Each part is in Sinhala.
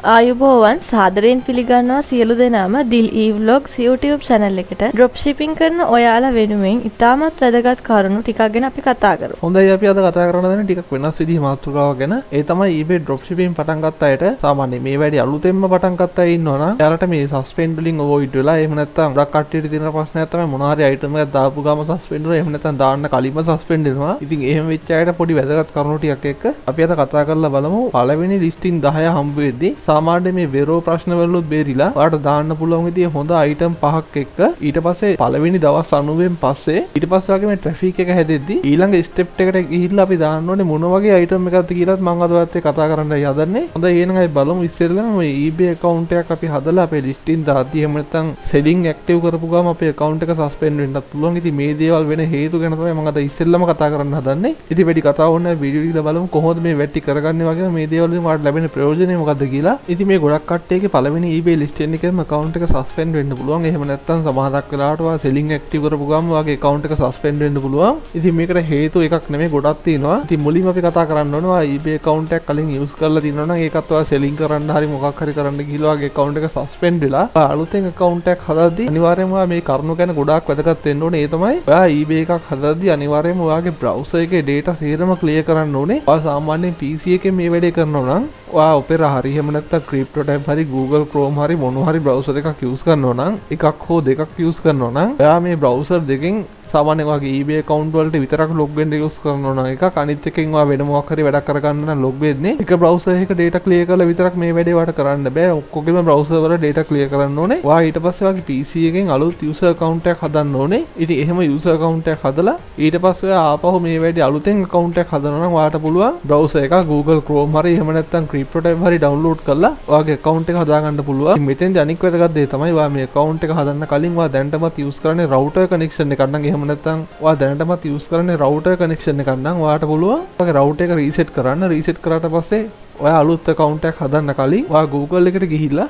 ආයුබෝවන් සාදරයෙන් පිළිගන්නවා සියලු දෙනාම දිල් e-vlogs YouTube channel එකට drop shipping කරන ඔයාලා වෙනුවෙන් ඉතාමත් වැදගත් කරුණු ටිකක් ගැන අපි කතා කරමු. හොඳයි අපි අද කතා කරන්න දෙන ටිකක් වෙනස් විදිහේ මාතෘකාවක් ගැන. ඒ තමයි eBay drop shipping පටන් ගත්ත අයට සාමාන්‍යයෙන් මේ වැඩි අලුතෙන්ම පටන් ගත්ත අය ඉන්නවනම් එයාලට මේ suspend වලින් avoid වෙලා එහෙම නැත්නම් ගොඩක් කට්ටියට තියෙන ප්‍රශ්නයක් තමයි මොනවා හරි item එකක් දාපු ගාම suspend වෙනවා එහෙම නැත්නම් දාන්න කලින්ම suspend වෙනවා. ඉතින් එහෙම වෙච්ච අයට පොඩි වැදගත් කරුණු ටිකක් එක්ක අපි අද කතා කරලා බලමු. පළවෙනි listing 10 හම්බ වෙද්දී සාමාන්‍යයෙන් මේ ප්‍රශ්න වලුත් බේරිලා ඔයාලට දාන්න පුළුවන් විදිහේ හොඳ අයිටම් පහක් එක්ක ඊට පස්සේ පළවෙනි දවස් 90න් පස්සේ ඊට පස්සේ වගේ මේ ට්‍රැෆික් එක හැදෙද්දි ඊළඟ ස්ටෙප් එකට ගිහිල්ලා අපි දාන්න ඕනේ මොන වගේ අයිටම් එකක්ද කියලාත් මම අද ඔයත් එක්ක කතා කරන්නයි හදන්නේ. හොඳයි එහෙනම් අපි බලමු ඉස්සෙල්ලාම මේ eBay account එකක් අපි හදලා අපේ listing දාද්දි එහෙම නැත්නම් selling active කරපු ගාම අපේ account එක suspend වෙන්නත් පුළුවන්. ඉතින් මේ දේවල් වෙන හේතු ගැන තමයි මම අද ඉස්සෙල්ලාම කතා කරන්න හදන්නේ. ඉතින් වැඩි කතා ඕනේ වීඩියෝ එක බලමු කොහොමද මේ වැටි කරගන්නේ වගේම මේ දේවල් වලින් වාට ලැබෙන ප්‍රයෝජනේ මොකද්ද කියලා. ඉතින් මේ ගොඩක් කට්ටියගේ පළවෙනි eBay listing එකේම account එක suspend වෙන්න පුළුවන්. එහෙම නැත්නම් සමහරක් වෙලාවට ඔයා selling active කරපු ගාම ඔයාගේ account එක suspend වෙන්න පුළුවන්. ඉතින් මේකට හේතු එකක් නෙමෙයි ගොඩක් තියෙනවා. ඉතින් මුලින්ම අපි කතා කරන්න ඕනේ ඔයා eBay account එකක් කලින් use කරලා තියෙනවා නම් ඒකත් ඔයා selling කරන්න හරි මොකක් හරි කරන්න ගිහලා ඔයාගේ account එක suspend වෙලා ඔයා අලුතෙන් account එකක් හදද්දී අනිවාර්යයෙන්ම ඔයා මේ කරුණු ගැන ගොඩාක් වැදගත් වෙන්න ඕනේ. ඒ තමයි ඔයා eBay එකක් හදද්දී අනිවාර්යයෙන්ම ඔයාගේ browser එකේ data සේරම clear කරන්න ඕනේ. ඔයා සාමාන්‍යයෙන් PC එකේ මේ වැඩේ කරනවා නම් ඔයා Opera හරි එහෙම නැත්නම් CryptoTab හරි Google Chrome හරි මොන හරි browser එකක් use කරනවා නම් එකක් හෝ දෙකක් use කරනවා නම් ඔයා මේ browser දෙකෙන් සාමාන්‍යයෙන් ඔයාගේ eBay account වලට විතරක් log වෙන්න use කරනවා නම් එකක් අනිත් එකෙන් ඔයා වෙන මොකක් හරි වැඩක් කරගන්න නම් log වෙන්නේ එක browser එකක data clear කරලා විතරක් මේ වැඩේ වට කරන්න බෑ. ඔක්කොගෙම browser වල data clear කරන්න ඕනේ. ඔයා ඊට පස්සේ ඔයාගේ PC එකෙන් අලුත් user account එකක් හදන්න ඕනේ. ඉතින් එහෙම user account එකක් හදලා ඊට පස්සේ ඔයා ආපහු මේ වැඩේ අලුතෙන් account එකක් හදනවා නම් ඔයාට පුළුවන් browser එකක් Google Chrome හරි එහෙම නැත්නම් CryptoTab හරි download කරලා ඔයාගේ account එක හදාගන්න පුළුවන්. ඉතින් මෙතෙන්දී අනික් වැදගත් දේ තමයි ඔයා මේ account එක හදන්න කලින් ඔයා දැනටමත් use කරන්නේ router connection එකක් නම් එහෙම නැත්නම් ඔයා දැනටමත් use කරන්නේ router connection එකක් නම් ඔයාට පුළුවන් ඔයාගේ router එක reset කරන්න. reset කරාට පස්සේ ඔයා අලුත් account එකක් හදන්න කලින් ඔයා Google එකට ගිහිල්ලා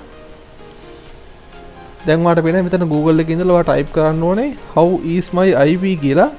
දැන් ඔයාට පේනවා මෙතන Google එකේ ඉඳලා ඔයා type කරන්න ඕනේ how is my IP කියලා.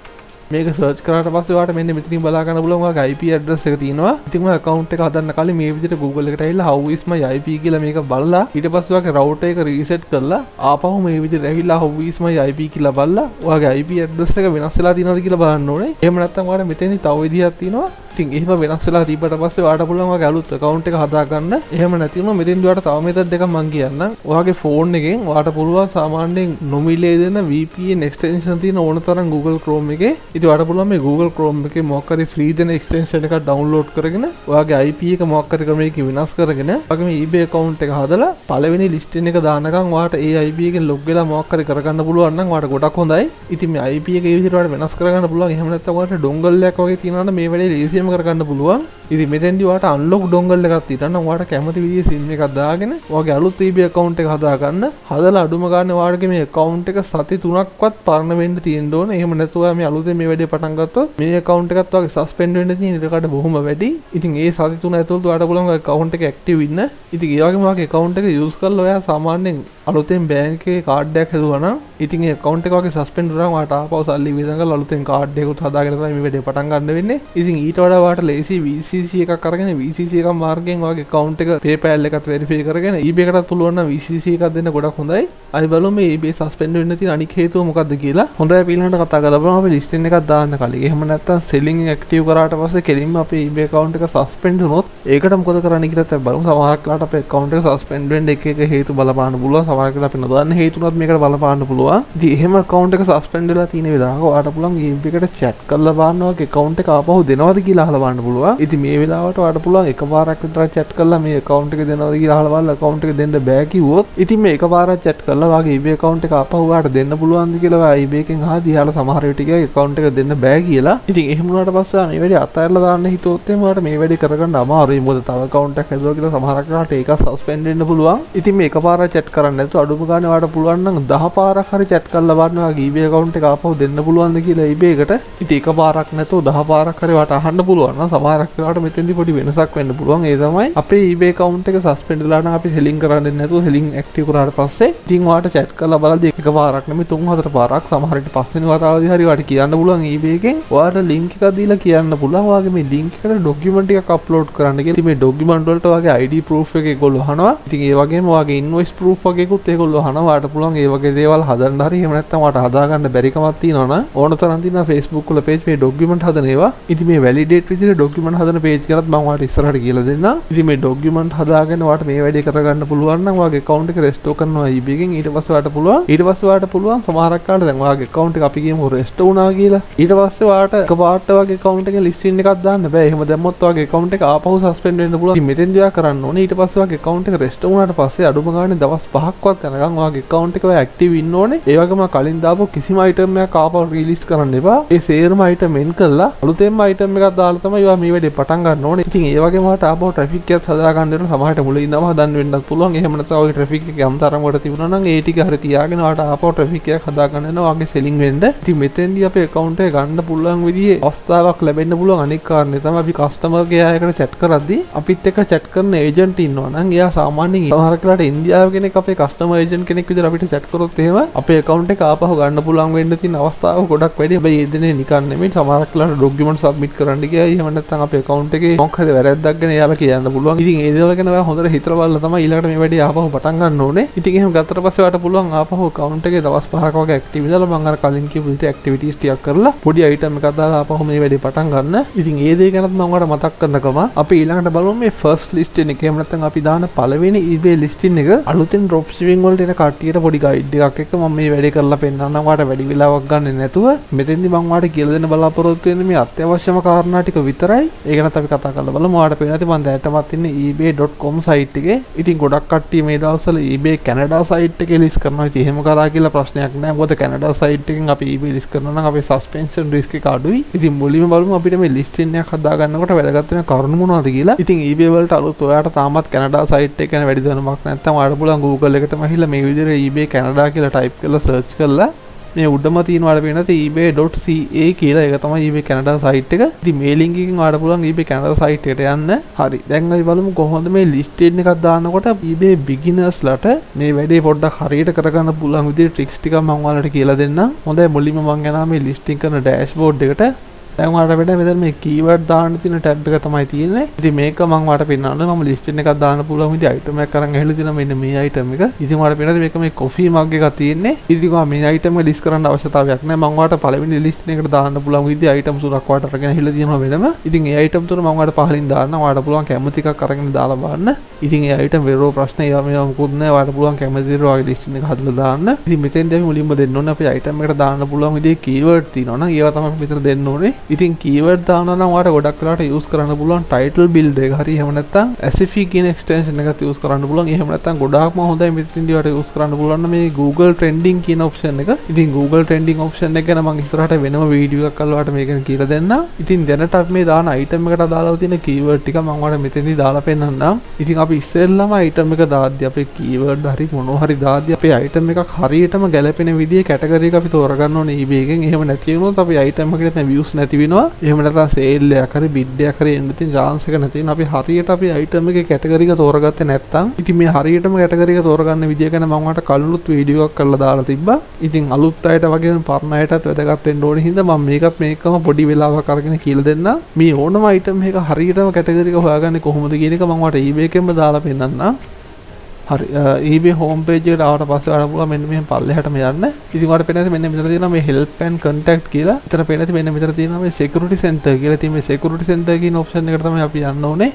මේක සර්ච් කරාට පස්සේ ඔයාලට මෙන්න මෙතනින් බලා ගන්න පුළුවන් ඔයාගේ IP address එක තියෙනවා. ඉතින් ඔයා account එක හදන්න කලින් මේ විදිහට Google එකට ඇවිල්ලා how is my IP කියලා මේක බලලා ඊට පස්සේ ඔයාගේ router එක reset කරලා ආපහු මේ විදිහට ඇවිල්ලා how is my IP කියලා බලලා ඔයාගේ IP address එක වෙනස් වෙලා තියෙනවද කියලා බලන්න ඕනේ. එහෙම නැත්නම් ඔයාලට මෙතෙන්දි තව විදිහක් තියෙනවා. ඉතින් එහෙම වෙනස් වෙලා තිබ්බට පස්සේ ඔයාලට පුළුවන් ඔයාගේ අලුත් account එක හදාගන්න. එහෙම නැති වුණොත් මෙතෙන්දි ඔයාලට තව method එකක් මම කියන්නම්. ඔයාගේ phone එකෙන් ඔයාලට පුළුවන් සාමාන්‍යයෙන් නොමිලේ දෙන VPN extension තියෙන ඕන තරම් Google Chrome එකේ ඉතින් ඔයාලට පුළුවන් මේ Google Chrome එකේ මොකක් හරි free දෙන extension එකක් download කරගෙන ඔයාගේ IP එක මොකක් හරි ක්‍රමයකින් වෙනස් කරගෙන ඔයාගේ මේ eBay account එක හදලා පළවෙනි listing එක දානකම් ඔයාලට ඒ IP එකෙන් log වෙලා මොකක් හරි කරගන්න පුළුවන් නම් ඔයාලට ගොඩක් හොඳයි. ඉතින් මේ IP එක ඒ විදිහට ඔයාලට වෙනස් කරගන්න පුළුවන්. එහෙම නැත්නම් ඔයාලට dongle එකක් වගේ තියෙනවා නම් මේ වැඩේ ලේසියෙන්ම කරගන්න පුළුවන්. ඉතින් මෙතෙන්දී ඔයාලට unlock dongle එකක් තියෙනවා නම් ඔයාලට කැමති විදිහේ SIM එකක් දාගෙන ඔයාගේ අලුත් eBay account එක හදාගන්න. හදලා අඩුම ගානේ ඔයාලගේ මේ account එක සති 3ක්වත් පරණ වෙන්න තියෙන්න ඕනේ. එහෙම නැත්නම් ඔයා මේ අලුතෙන් මේ වැඩේ පටන් ගත්තොත් මේ account එකත් ඔයාගේ suspend වෙන්න තියෙන ඉඩකඩ බොහොම වැඩි. ඉතින් ඒ සති 3 ඇතුළත ඔයාලට පුළුවන් ඔයාගේ account එක active ඉන්න. ඉතින් ඒ වගේම ඔයාගේ account එක use කරලා ඔයා සාමාන්‍යයෙන් අලුතෙන් bank එකේ card එකක් හදුවා නම් ඉතින් ඒ account එක ඔයාගේ suspend වුණාම ඔයාට ආපහු සල්ලි වියදම් කරලා අලුතෙන් card එකකුත් හදාගෙන තමයි මේ වැඩේ පටන් ගන්න වෙන්නේ. ඉතින් ඊට වඩා ඔයාට ලේසි VCC එකක් අරගෙන VCC එකක් මාර්ගයෙන් ඔයාගේ account එක PayPal එකත් verify කරගෙන eBay එකටත් පුළුවන් නම් VCC එකක් දෙන්න ගොඩක් හොඳයි. අපි බලමු මේ eBay suspend වෙන්න තියෙන අනික් හේතුව මොකක්ද කියලා. හොඳයි අපි ඊළඟට කතා කරලා අපි listing එකක් දාන්න කලින් එහෙම නැත්නම් selling active කරාට පස්සේ කෙලින්ම අපේ eBay account එක suspend වුණොත් ඒකට මොකද කරන්න කියලාත් අපි බලමු. සමහරක් වෙලාවට අපේ account එක suspend වෙන්න එක හේතු බලපාන්න පුළුවන්. සමහරක් වෙලාවට අපි නොදන්න හේතුනොත් මේකට බලපාන්න පුළුවන්. ඉතින් එහෙම account එක suspend වෙලා තියෙන වෙලාවක ඔයාලට පුළුවන් eBay එකට chat කරලා බලන්න ඔයාගේ account එක ආපහු දෙනවද කියලා අහලා බලන්න පුළුවන්. ඉතින් මේ වෙලාවට ඔයාලට පුළුවන් එකපාරක් විතර chat කරලා මේ account එක දෙනවද කියලා අහලා බලලා account එක දෙන්න බෑ කිව්වොත් ඉතින් මේ එකපාරක් chat කරලා ඔයාගේ eBay account එක ආපහු ඔයාලට දෙන්න පුළුවන්ද කියලා ඔයා eBay එකෙන් අහද්දී යාලා සමහර විට කිය account එක දෙන්න බෑ කියලා. ඉතින් එහෙම වුණාට පස්සේ මේ වැඩේ අතහැරලා දාන්න හිතුවොත් එහෙම ඔයාලට මේ වැඩේ කරගන්න අමාරුයි. මොකද තව account එකක් හදුවා කියලා සමහරක් වෙලාවට ඒක suspend වෙන්න පුළුවන්. ඉතින් මේ එකපාරක් chat කරන්න නැතුව අඩුම ගානේ ඔයාලට පුළුවන් නම් 10 පාරක් හරි chat කරලා බලන්න ඔයාගේ eBay account එක ආපහු දෙන්න පුළුවන්ද කියලා eBay එකට. ඉතින් එක පාරක් නැතුව 10 පාරක් හරි ඔයාලට අහන්න පුළුවන් නම් සමහරක් වෙලාවට මෙතෙන්දී පොඩි වෙනසක් වෙන්න පුළුවන්. ඒ තමයි අපේ eBay account එක suspend වෙලා නම් අපි selling කරන්නේ නැතුව selling active කරාට පස්සේ ඉතින් ඔයාලට chat කරලා බලද්දී එක පාරක් නෙමෙයි 3-4 පාරක් සමහර විට පස්වෙනි වතාවදී හරි ඔයාලට කියන්න පුළුවන් eBay එකෙන් ඔයාලට link එකක් දීලා කියන්න පුළුවන් ඔයාගේ මේ link එකට document එකක් upload කරන්න කියලා. ඉතින් මේ document වලට ඔයාගේ ID proof එක ඒගොල්ලෝ අහනවා. ඉතින් ඒ වගේම ඔයාගේ invoice proof වගේකුත් ඒගොල්ලෝ අහනවා. ඔයාලට පුළුවන් ඒ වගේ දේවල් හදන්න හරි එහෙම නැත්නම් ඔයාලට හදාගන්න බැරි කමක් තියෙනවා නම් ඕන තරම් තියෙනවා Facebook වල page මේ document හදන ඒවා. ඉතින් මේ validate විදිහට document හදන page එකත් මම ඔයාලට ඉස්සරහට කියලා දෙන්නම්. ඉතින් මේ document හදාගෙන ඔයාලට මේ වැඩේ කරගන්න පුළුවන් නම් ඔයාගේ account එක restore කරනවා eBay එකෙන්. ඊට පස්සේ ඔයාලට පුළුවන් සමහරක් කාලේ දැන් ඔයාගේ account එක අපි කියමු restore වුණා කියලා. ඊට පස්සේ ඔයාලට එකපාරට ඔයාගේ account එකේ listing එකක් දාන්න බෑ. එහෙම දැම්මොත් ඔයාගේ account එක ආපහු suspend වෙන්න පුළුවන්. ඉතින් මෙතෙන්දී ඔයා කරන්න ඕනේ ඊට පස්සේ ඔයාගේ account එක restore වුණාට පස්සේ අඩුම ගානේ දවස් 5ක්වත් යනකම් ඔයාගේ account එක ඔයා active ඉන්න ඕනේ. ඒ වගේම කලින් දාපු කිසිම item එකක් ආපහු release කරන්න එපා. ඒ සේරම item එන් කරලා අලුතෙන්ම item එකක් දාලා තමයි ඔයා මේ වැඩේ පටන් ගන්න ඕනේ. ඉතින් ඒ වගේම ඔයාට ආපහු traffic එකක් හදා ගන්න වෙන සමහරට මුලින් ඉඳන්ම හදන්න වෙන්නත් පුළුවන්. එහෙම නැත්නම් ඔයාගේ traffic එක යම් තරමකට තිබුණා නම් ඒ ටික හරිය තියාගෙන ඔයාට ආපහු traffic එකක් හදා ගන්න වෙනවා ඔයාගේ selling වෙන්න. ඉතින් මෙතෙන්දී අපේ account එක ගන්න පුළුවන් විදිහේ අවස්ථාවක් ලැබෙන්න පුළුවන්. අනෙක් කාරණේ තමයි අපි customer care එකට chat කරද්දී අපිත් එක්ක chat කරන agent ඉන්නවා නම් එයා සාමාන්‍යයෙන් සමහරක් වෙලාවට ඉන්දියාව කෙනෙක් අපේ customer agent කෙනෙක් විදිහට අපිට chat කරොත් එහෙම අපේ account එක ආපහු ගන්න පුළුවන් වෙන්න තියෙන අවස්ථාව ගොඩක් වැඩි. හැබැයි ඒ දිනේ නිකන් නෙමෙයි සමහරක් වෙලාවට document submit කරන්න ගියයි එහෙම නැත්නම් අපේ account එකේ මොකක් හරි වැරද්දක් ගැන එයාලා කියන්න පුළුවන්. ඉතින් ඒ දේවල් ගැන ඔයා හොඳට හිතලා බලලා තමයි ඊළඟට මේ වැඩේ ආපහු පටන් ගන්න ඕනේ. ඉතින් එහෙම ගත්තට පස්සේ ඔයාට පුළුවන් ආපහු account එකේ දවස් 5ක වගේ active ඉඳලා මම අර කලින් කියපු විදිහට activities ටිකක් කරලා පොඩි item එකක් දාලා ආපහු මේ වැඩේ පටන් ගන්න. ඉතින් ඒ දේ ගැනත් මම ඔයාලට මතක් කරනකම අපි ඊළඟට බලමු මේ first listing එක. එහෙම නැත්නම් අපි දාන පළවෙනි eBay listing එක අලුතෙන් drop shipping වලට එන කට්ටියට පොඩි guide එකක් එක්ක මම මේ වැඩේ කරලා පෙන්නන්නම්. ඔයාලට වැඩි වෙලාවක් ගන්න නැතුව මෙතෙන්දි මම ඔයාලට කියලා දෙන්න බලාපොරොත්තු වෙන්නේ මේ අත්‍යවශ්‍යම කාරණා ටික විතරයි. ඒක ගැනත් අපි කතා කරලා බලමු. ඔයාලට පේනවා ඇති මම දැනටමත් ඉන්නේ ebay.com site එකේ. ඉතින් ගොඩක් කට්ටිය මේ දවස්වල eBay Canada site එකේ list කරනවා. ඉතින් එහෙම කරා කියලා ප්‍රශ්නයක් නැහැ. මොකද Canada site එකෙන් අපි eBay list කරනවා නම් අපේ suspension risk එක අඩුයි. ඉතින් මුලින්ම බලමු අපිට මේ listing එකක් හදා ගන්නකොට වැදගත් වෙන කරුණු මොනවද කියලා. ඉතින් eBay වලට අලුත් ඔයාට තාමත් Canada site එක ගැන වැඩි දැනුමක් නැත්නම් ඔයාලට පුළුවන් Google එකටම ගිහලා මේ විදිහට eBay Canada කියලා type කරලා search කරලා මේ උඩම තියෙන ඔයාලට පේනවා ebay.ca කියලා. ඒක තමයි eBay Canada site එක. ඉතින් මේ link එකෙන් ඔයාලට පුළුවන් eBay Canada site එකට යන්න. හරි. දැන් අපි බලමු කොහොමද මේ listing එකක් දානකොට eBay beginners ලට මේ වැඩේ පොඩ්ඩක් හරියට කරගන්න පුළුවන් විදිහේ tricks ටික මම ඔයාලට කියලා දෙන්නම්. හොඳයි මුලින්ම මම යනවා මේ listing කරන dashboard එකට. දැන් ඔයාලට වෙන මෙතන මේ keyword දාන්න තියෙන tab එක තමයි තියෙන්නේ. ඉතින් මේක මම ඔයාලට පෙන්නන්න මම listing එකක් දාන්න පුළුවන් විදිහ item එකක් අරන් ඇවිල්ලා තියෙනවා මෙන්න මේ item එක. ඉතින් ඔයාලට පේනද මේක මේ coffee mug එකක් තියෙන්නේ. ඉතින් මම මේ item එක list කරන්න අවශ්‍යතාවයක් නැහැ. මම ඔයාලට පළවෙනි listing එකට දාන්න පුළුවන් විදිහ item තුනක් ඔයාලට අරගෙන ඇවිල්ලා තියෙනවා වෙනම. ඉතින් ඒ item තුන මම ඔයාලට පහලින් දාන්න. ඔයාලට පුළුවන් කැමති එකක් අරගෙන දාලා බලන්න. ඉතින් ඒ item වෙරෝ ප්‍රශ්න ඒවා මේවා මොකුත් නැහැ. ඔයාලට පුළුවන් කැමති දේ ඔයාගේ listing එක හදලා දාන්න. ඉතින් මෙතෙන්දී අපි මුලින්ම දෙන්න ඕනේ අපේ item එකට දාන්න පුළුවන් විදිහේ keyword තියෙනවා නම් ඒවා තමයි අපි මෙතන දෙන්න ඕනේ. ඉතින් keyword දානවා නම් ඔයාලට ගොඩක් වෙලාවට use කරන්න පුළුවන් title builder එක හරි එහෙම නැත්නම් SFE කියන extension එකත් use කරන්න පුළුවන්. එහෙම නැත්නම් ගොඩාක්ම හොඳයි මෙතෙන්දී ඔයාලට use කරන්න පුළුවන් මේ Google trending කියන option එක. ඉතින් Google trending option එක ගැන මම ඉස්සරහට වෙනම වීඩියෝ එකක් කරලා ඔයාලට මේක ගැන කියලා දෙන්නම්. ඉතින් දැනට අපි මේ දාන item එකට දාලා තියෙන keyword ටික මම ඔයාලට මෙතෙන්දී දාලා පෙන්නන්නම්. ඉතින් අපි ඉස්සෙල්ලාම item එක දාද්දි අපේ keyword හරි මොනවා හරි දාද්දි අපේ item එකක් හරියටම ගැලපෙන විදිහේ category එක අපි තෝරගන්න ඕනේ eBay එකෙන්. එහෙම නැති වුණොත් අපි item එකට නැත්නම් views නැති වෙනවා. එහෙම නැත්නම් sale එකක් හරි bid එකක් හරි එන්න තියෙන chance එක නැති වෙනවා. අපි හරියට අපි item එකේ category එක තෝරගත්තේ නැත්නම් ඉතින් මේ හරියටම category එක තෝරගන්න විදිය ගැන මම ඔයාලට කලිනුත් වීඩියෝ එකක් කරලා දාලා තිබ්බා. ඉතින් අලුත් අයට වගේම පරණ අයටත් වැදගත් වෙන්න ඕනේ හින්දා මම මේකම පොඩි වෙලාවක් අරගෙන කියලා දෙන්නම්. මේ ඕනම item එක හරියටම category එක හොයාගන්නේ කොහොමද කියන එක මම ඔයාලට eBay එකෙන්ම දාලා පෙන්නන්නම්. හරි eBay home page එකට ආවට පස්සේ ඔයාලට පුළුවන් මෙන්න මෙහෙම පල්ලෙහාටම යන්න. ඉතින් ඔයාලට පේනවා මෙන්න මෙතන තියෙනවා මේ help and contact කියලා. එතන පේනවා මෙන්න මෙතන තියෙනවා මේ security center කියලා. ඉතින් මේ security center කියන option එකට තමයි අපි යන්න ඕනේ.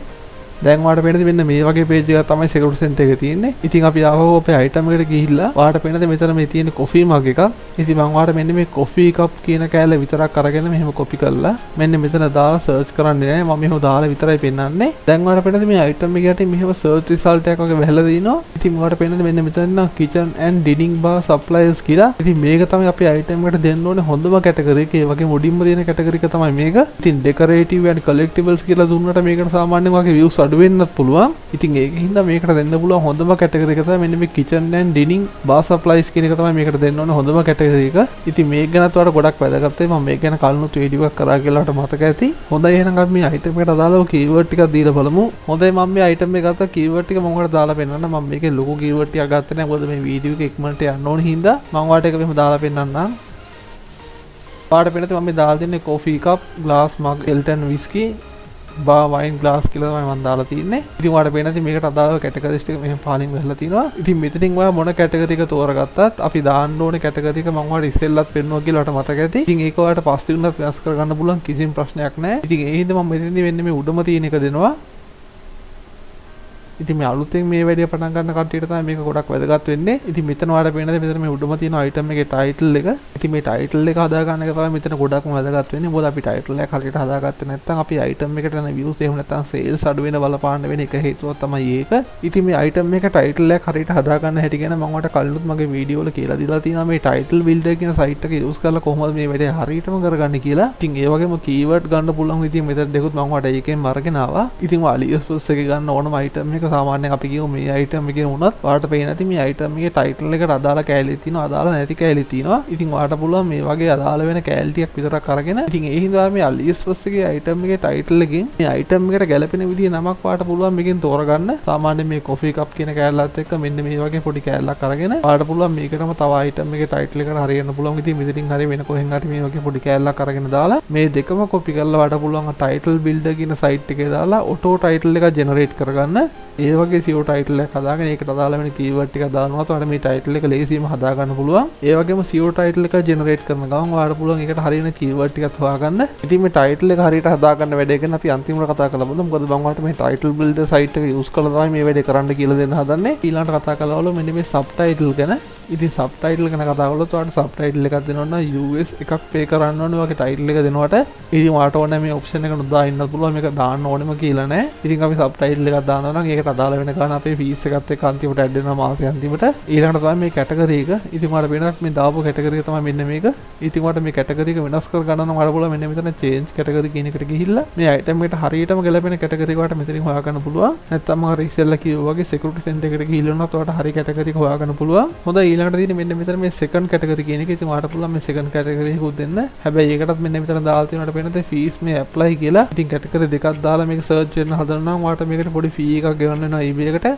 දැන් ඔයාලට පේනද මෙන්න මේ වගේ page එකක් තමයි security center එකේ තියෙන්නේ. ඉතින් අපි ආවම අපේ item එකට ගිහිල්ලා ඔයාලට පේනද මෙතන මේ තියෙන coffee mug එකක්. ඉතින් මම ඔයාලට මෙන්න මේ coffee cup කියන කෑල්ල විතරක් අරගෙන මෙහෙම copy කරලා මෙන්න මෙතන දාලා search කරන්නේ නැහැ. මම මෙහෙම දාලා විතරයි පෙන්නන්නේ. දැන් ඔයාලට පේනද මේ item එක යටින් මෙහෙම search result එකක් වගේ වැහලා දිනවා. ඉතින් ඔයාලට පේනද මෙන්න මෙතන kitchen and dining bar suppliers කියලා. ඉතින් මේක තමයි අපේ item එකට දෙන්න ඕනේ හොඳම category එක. ඒ වගේ මුඩින්ම දෙන category එක තමයි මේක. ඉතින් decorative and collectibles කියලා දුන්නට මේකට සාමාන්‍යයෙන් වගේ views අඩු වෙන්නත් පුළුවන්. ඉතින් ඒකින් හින්දා මේකට දෙන්න පුළුවන් හොඳම කැටගරි එක තමයි මෙන්න මේ kitchen and dining bar supplies කියන එක තමයි මේකට දෙන්න ඕන හොඳම කැටගරි එක. ඉතින් මේක ගැනත් ඔයාලට ගොඩක් වැදගත් වෙයි. මම මේක ගැන කලිනුත් වීඩියෝ එකක් කරා කියලා ඔයාලට මතක ඇති. හොඳයි එහෙනම් අපි මේ item එකට අදාළව keyword ටිකක් දීලා බලමු. හොඳයි මම මේ item එක ගත්ත keyword ටික මම ඔයාලට දාලා පෙන්නන්න. මම මේකේ ලොකු keyword ටිකක් ගත්තේ නැහැ. මොකද මේ වීඩියෝ එක ඉක්මනට යන්න ඕන හින්දා මම ඔයාලට ඒක මෙහෙම දාලා පෙන්නන්නම්. පාට පෙන්නතේ මම මේ දාලා තින්නේ coffee cup, glass mug, Elton whiskey, bar wine glass කියලා තමයි මම දාලා තින්නේ. ඉතින් ඔයාලට පේනදී මේකට අදාළව කැටගරිස් ටික මෙහෙම පාලින් වෙලා තිනවා. ඉතින් මෙතනින් ඔයා මොන කැටගරි එක තෝරගත්තත් අපි දාන්න ඕනේ කැටගරි එක මම ඔයාලට ඉස්සෙල්ලත් පෙන්නුවා කියලා ඔයාලට මතක ඇති. ඉතින් ඒක ඔයාලට පස්සේ උනත් වෙනස් කරගන්න පුළුවන් කිසිම ප්‍රශ්නයක් නැහැ. ඉතින් ඒ හින්දා මම මෙතනදී වෙන්නේ මේ උඩම තියෙන එක දෙනවා. ඉතින් මේ අලුතෙන් මේ වැඩේ පටන් ගන්න කට්ටියට තමයි මේක ගොඩක් වැදගත් වෙන්නේ. ඉතින් මෙතන ඔයාලට පේනද මෙතන මේ උඩම තියෙන item එකේ title එක. ඉතින් මේ title එක හදා ගන්න එක තමයි මෙතන ගොඩක්ම වැදගත් වෙන්නේ. මොකද අපි title එක හරියට හදාගත්තේ නැත්නම් අපි item එකට යන views එහෙම නැත්නම් sales අඩු වෙන බලපාන්න වෙන එක හේතුවක් තමයි ඒක. ඉතින් මේ item එක title එක හරියට හදා ගන්න හැටි ගැන මම ඔයාලට කලිනුත් මගේ වීඩියෝ වල කියලා දීලා තියෙනවා. මේ title builder කියන site එක use කරලා කොහොමද මේ වැඩේ හරියටම කරගන්නේ කියලා. ඉතින් ඒ වගේම keyword ගන්න පුළුවන් විදිහ මෙතන දෙකුත් මම ඔයාලට ඒකෙන් අරගෙන ආවා. ඉතින් ඔයා AliExpress එකේ ගන්න ඕනම item එක සාමාන්‍යයෙන් අපි කියමු මේ item එකේ වුණත් ඔයාලට පේන්නේ නැති මේ item එකේ title එකට අදාළ කැලේ තියෙනවා අදාළ නැති කැලේ තියෙනවා. ඉතින් ඔයාලට පුළුවන් මේ වගේ අදාළ වෙන කැලේ ටිකක් විතරක් අරගෙන ඉතින් ඒ හින්දා මේ AliExpress එකේ item එකේ title එකකින් මේ item එකට ගැලපෙන විදිහේ නමක් ඔයාලට පුළුවන් මේකෙන් තෝරගන්න. සාමාන්‍යයෙන් මේ coffee cup කියන කැලලත් එක්ක මෙන්න මේ වගේ පොඩි කැලලක් අරගෙන ඔයාලට පුළුවන් මේකටම තව item එකේ title එකට හරියන්න පුළුවන්. ඉතින් මෙතනින් හරිය වෙන කොහෙන් හරි මේ වගේ පොඩි කැලලක් අරගෙන දාලා මේ දෙකම copy කරලා ඔයාලට පුළුවන් title builder කියන site එකේ දාලා auto title එක generate කරගන්න. ඒ වගේ SEO title එකක් හදාගෙන ඒකට අදාළ වෙන keyword ටික දානවා. ඔයාලට මේ title එක ලේසියෙන්ම හදා ගන්න පුළුවන්. ඒ වගේම SEO title එක generate කරන ගමන් ඔයාලට පුළුවන් ඒකට හරියන keyword ටිකත් හොයාගන්න. ඉතින් මේ title එක හරියට හදා ගන්න වැඩේ ගැන අපි අන්තිමට කතා කරලා බලමු. මොකද මම ඔයාලට මේ title builder site එක use කරලා තමයි මේ වැඩේ කරන්න කියලා දෙන්න හදන්නේ. ඊළඟට කතා කරලා බලමු මෙන්න මේ subtitle ගැන. ඉතින් subtitle ගැන කතා කරලා ඔයාලට subtitle එකක් දෙනවා නම් US එකක් pay කරන්න ඕනේ වගේ title එක දෙනවට. ඉතින් ඔයාලට ඕනේ මේ option එක නොදා ඉන්නත් පුළුවන්. මේක දාන්න ඕනෙම කියලා නෑ. ඉතින් අපි subtitle එකක් දානවා නම් ඒකට අදාළ වෙන ගාන අපේ fees එකත් එක්ක අන්තිමට add වෙනවා මාසේ අන්තිමට. ඊළඟට තමයි මේ category එක. ඉතින් ඔයාලට වෙනත් මේ දාපු category එක තමයි මෙන්න මේක. ඉතින් ඔයාලට මේ category එක වෙනස් කර ගන්න නම් ඔයාලට පුළුවන් මෙන්න මෙතන change category කියන එකට ගිහිල්ලා මේ item එකට හරියටම ගැලපෙන category එක ඔයාලට මෙතනින් හොයාගන්න පුළුවන්. නැත්නම් මම අර ඉස්සෙල්ලා කිව්වා වගේ security center එකට ගිහිල්ලා උනත් ඔයාලට හරිය category එක හොයාගන්න පුළුවන්. හොඳයි ඊළඟට තියෙන්නේ මෙන්න මෙතන මේ second category කියන එක. ඉතින් ඔයාලට පුළුවන් මේ second category එකකුත් දෙන්න. හැබැයි ඒකටත් මෙන්න මෙතන දාලා තියෙනවට පේනද fees මේ apply කියලා. ඉතින් category දෙකක් දාලා මේක search වෙන්න හදනවා නම් ඔයාලට මේකට පොඩි fee එකක් ගෙවන්න වෙනවා eBay එකට.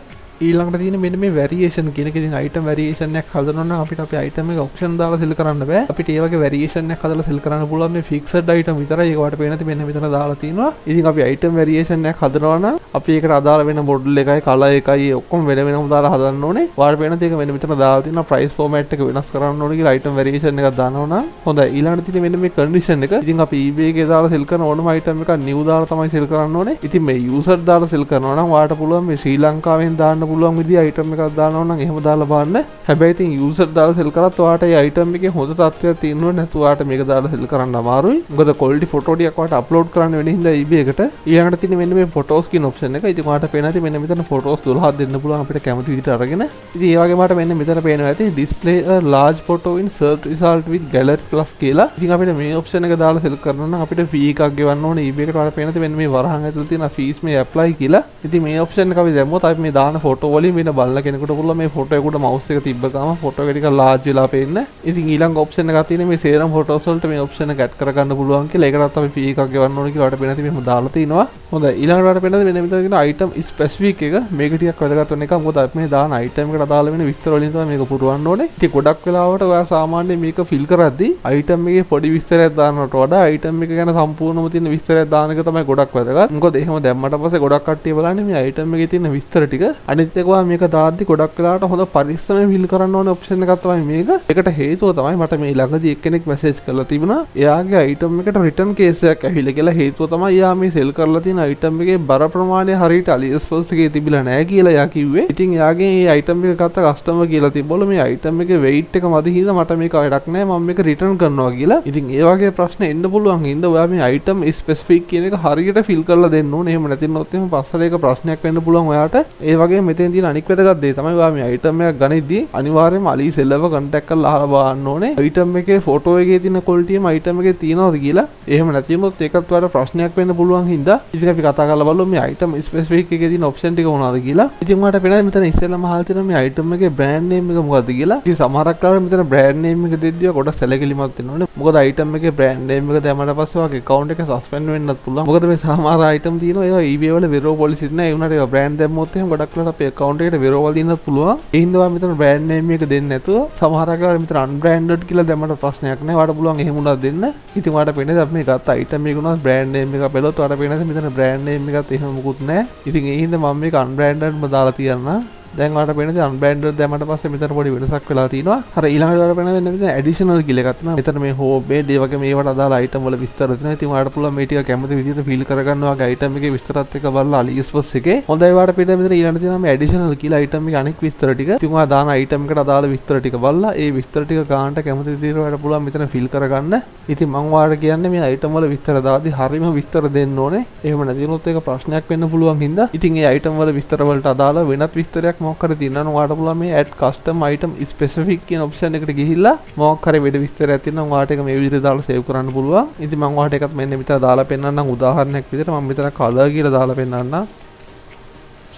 ඊළඟට තියෙන මෙන්න මේ variation කියන එක. ඉතින් item variation එකක් හදනවා නම් අපිට අපේ item එක option දාලා sell කරන්න බෑ. අපිට ඒ වගේ variation එකක් හදලා sell කරන්න පුළුවන් මේ fixed item විතරයි. ඒක වට පේනද මෙන්න මෙතන දාලා තිනවා. ඉතින් අපි item variation එකක් හදනවා නම් අපි ඒකට අදාළ වෙන model එකයි color එකයි ඔක්කොම වෙන වෙනම දාලා හදන්න ඕනේ. ඔයාලට පේනද ඒක මෙන්න මෙතන දාලා තිනවා price format එක වෙනස් කරන්න ඕනේ කියලා item variation එකක් දානවා නම් හොඳයි. ඊළඟට තියෙන මෙන්න මේ condition එක. ඉතින් අපි eBay එකේ දාලා sell කරන ඕනම item එකක් new දාලා තමයි sell කරන්න ඕනේ. ඉතින් මේ user දාලා sell කරනවා නම් ඔයාලට පුළුවන් මේ ශ්‍රී ලංකාවෙන් දාන්න පුළුවන් විදිහ item එකක් දානවා නම් එහෙම දාලා බලන්න. හැබැයි ඉතින් user දාලා sell කරත් ඔයාට ඒ item එකේ හොඳ තත්ත්වයක් තියෙනවා නැත්නම් ඔයාට මේක දාලා sell කරන්න අමාරුයි. මොකද quality photo ටිකක් ඔයාට upload කරන්න වෙන හින්දා eBay එකට. ඊළඟට තියෙන මෙන්න මේ photos කියන option එක. ඉතින් ඔයාට පේනවා ඇති මෙන්න මෙතන photos 12ක් දෙන්න පුළුවන් අපිට කැමති විදිහට අරගෙන. ඉතින් ඒ වගේම මට මෙන්න මෙතන පේනවා ඇති display a large photo in search result with gallery plus කියලා. ඉතින් අපිට මේ option එක දාලා sell කරනවා නම් අපිට fee එකක් ගෙවන්න ඕනේ eBay එකට. ඔයාට පේනවා මෙන්න මේ වරහන් ඇතුළේ තියෙන fees මේ apply කියලා. ඉතින් මේ option එක අපි දැම්මොත් අපි මේ දාන photo වලින් වෙන බලන කෙනෙකුට පුළුවන් මේ ෆොටෝ එකට mouse එක තිබ්බ ගමන් ෆොටෝ එක ටිකක් large වෙලා පේන්න. ඉතින් ඊළඟ option එකක් තියෙන මේ සේරම photos වලට මේ option එක add කරගන්න පුළුවන් කියලා. ඒකටත් අපි fee එකක් ගෙවන්න ඕනේ කියලා ඔයාලට පේනවා. මෙහෙම දාලා තිනවා. හොඳයි ඊළඟට ඔයාලට පේනවා මෙන්න මෙතන තියෙන item specific එක. මේක ටිකක් වැදගත් වෙන එකක්. මොකද අපි මේ දාන item එකට අදාළ වෙන විස්තර වලින් තමයි මේක පුරවන්න ඕනේ. ඉතින් ගොඩක් වෙලාවට ඔයා සාමාන්‍යයෙන් මේක fill කරද්දී item එකේ පොඩි විස්තරයක් දානවට වඩා item එක ගැන සම්පූර්ණම තියෙන විස්තරයක් දාන එක තමයි ගොඩක් වැදගත්. මොකද එහෙම දැම්මට පස්සේ ගොඩක් කට්ටිය බලන්නේ මේ item එකේ තියෙන විස්තර ටික. අනිත් එක ඔයා මේක දාද්දි ගොඩක් වෙලාවට හොඳ පරිස්සමෙන් fill කරන්න ඕනේ option එකක් තමයි මේක. ඒකට හේතුව තමයි මට මේ ළඟදී එක්කෙනෙක් message කරලා තිබුණා. එයාගේ item එකට return case එකක් ඇවිල්ලා කියලා. හේතුව තමයි එයා මේ sell කරලා තියෙන item එකේ බර ප්‍රමාණය හරියට AliExpress එකේ තිබිලා නැහැ කියලා එයා කිව්වේ. ඉතින් එයාගේ මේ item එක ගත්ත customer කියලා තිබ්බලු මේ item එකේ weight එක මදි හින්දා මට මේක වැඩක් නැහැ මම මේක return කරනවා කියලා. ඉතින් ඒ වගේ ප්‍රශ්න එන්න පුළුවන් හින්දා ඔයා මේ item specific කියන එක හරියට fill කරලා දෙන්න ඕනේ. එහෙම නැතිනොත් එහෙම පස්සට ඒක ප්‍රශ්නයක් වෙන්න පුළුවන් ඔයාට. ඒ වගේ මෙතෙන් තියෙන අනික් වැදගත් දේ තමයි ඔයා මේ item එකක් ගනිද්දී අනිවාර්යයෙන්ම අලි සෙල්ලව contact කරලා අහලා බලන්න ඕනේ. item එකේ photo එකේ තියෙන quality එකම item එකේ තියෙනවද කියලා. එහෙම නැති වුණොත් ඒකත් ඔයාලට ප්‍රශ්නයක් වෙන්න පුළුවන් හින්දා ඉතින් අපි කතා කරලා බලමු මේ item specific එකේ තියෙන option ටික මොනවද කියලා. ඉතින් ඔයාලට පේනවා මෙතන ඉස්සෙල්ලාම අහලා තියෙනවා මේ item එකේ brand name එක මොකක්ද කියලා. ඉතින් සමහරක් වෙලාවට මෙතන brand name එක දෙද්දී ගොඩක් සැලකිලිමත් වෙන්න ඕනේ. මොකද item එකේ brand name එක දැම්මට පස්සේ ඔයාගේ account එක suspend වෙන්නත් පුළුවන්. මොකද මේ සමහර item තියෙනවා ඒවා eBay වල withdraw policy නැහැ. ඒ වුණාට ඒවා brand දැම්මොත් එහෙම ගොඩක් වෙලාවට අපේ account එකට withdraw වල දින්නත් පුළුවන්. ඒ හින්දා ඔයා මෙතන brand name එක දෙන්නේ නැතුව සමහරක් වෙලාවට මෙතන unbranded කියලා දැම්මට ප්‍රශ්නයක් නැහැ. ඔයාලට පුළුවන් එහෙම උනත් දෙන්න. ඉතින් ඔයාලට පේන්නේ අපි මේ ගත්ත item එක උනත් brand name එක බැලුවොත් ඔයාලට පේන්නේ මෙතන brand name එකත් එහෙම මුකුත් නැහැ. ඉතින් ඒ හින්දා මම මේක unbrandedම දාලා තියන්න. දැන් ඔයාලට පේන්නේ unbranded දැම්මට පස්සේ මෙතන පොඩි වෙනසක් වෙලා තියෙනවා. අර ඊළඟට ඔයාලට පේන්නේ මෙතන additional කියලා එකක් තියෙනවා. මෙතන මේ home page ඒ වගේ මේවට අදාළ item වල විස්තර තියෙනවා. ඉතින් ඔයාලට පුළුවන් මේ ටික කැමති විදිහට fill කරගන්න ඔයාගේ item එකේ විස්තරات එක්ක බලලා AliExpress එකේ. හොඳයි ඔයාලට පේන්නේ මෙතන ඊළඟට තියෙනවා මේ additional කියලා item එකේ අනෙක් විස්තර ටික. ඉතින් ඔයා දාන item එකට අදාළ විස්තර ටික බලලා ඒ විස්තර ටික ගන්නට කැමති විදිහට ඔයාලට පුළුවන් මෙතන fill කරගන්න. ඉතින් මම ඔයාලට කියන්නේ මේ item වල විස්තර දාද්දි හරියම විස්තර දෙන්න ඕනේ. එහෙම නැති වුණොත් ඒක ප්‍රශ්නයක් වෙන්න පුළුවන් හින්දා. ඉතින් ඒ item වල විස්තර වලට අදාළ වෙනත් විස්තරයක් මොකක් හරි තියෙනවා නම් ඔයාලට පුළුවන් මේ add custom item specific කියන option එකට ගිහිල්ලා මොකක් හරි වෙන විස්තරයක් තියෙනවා ඔයාලට ඒක මේ විදිහට දාලා save කරන්න පුළුවන්. ඉතින් මම ඔයාලට එකත් මෙන්න මෙතන දාලා පෙන්නන්නම් උදාහරණයක් විදිහට මම මෙතන color කියලා දාලා පෙන්නන්නම්.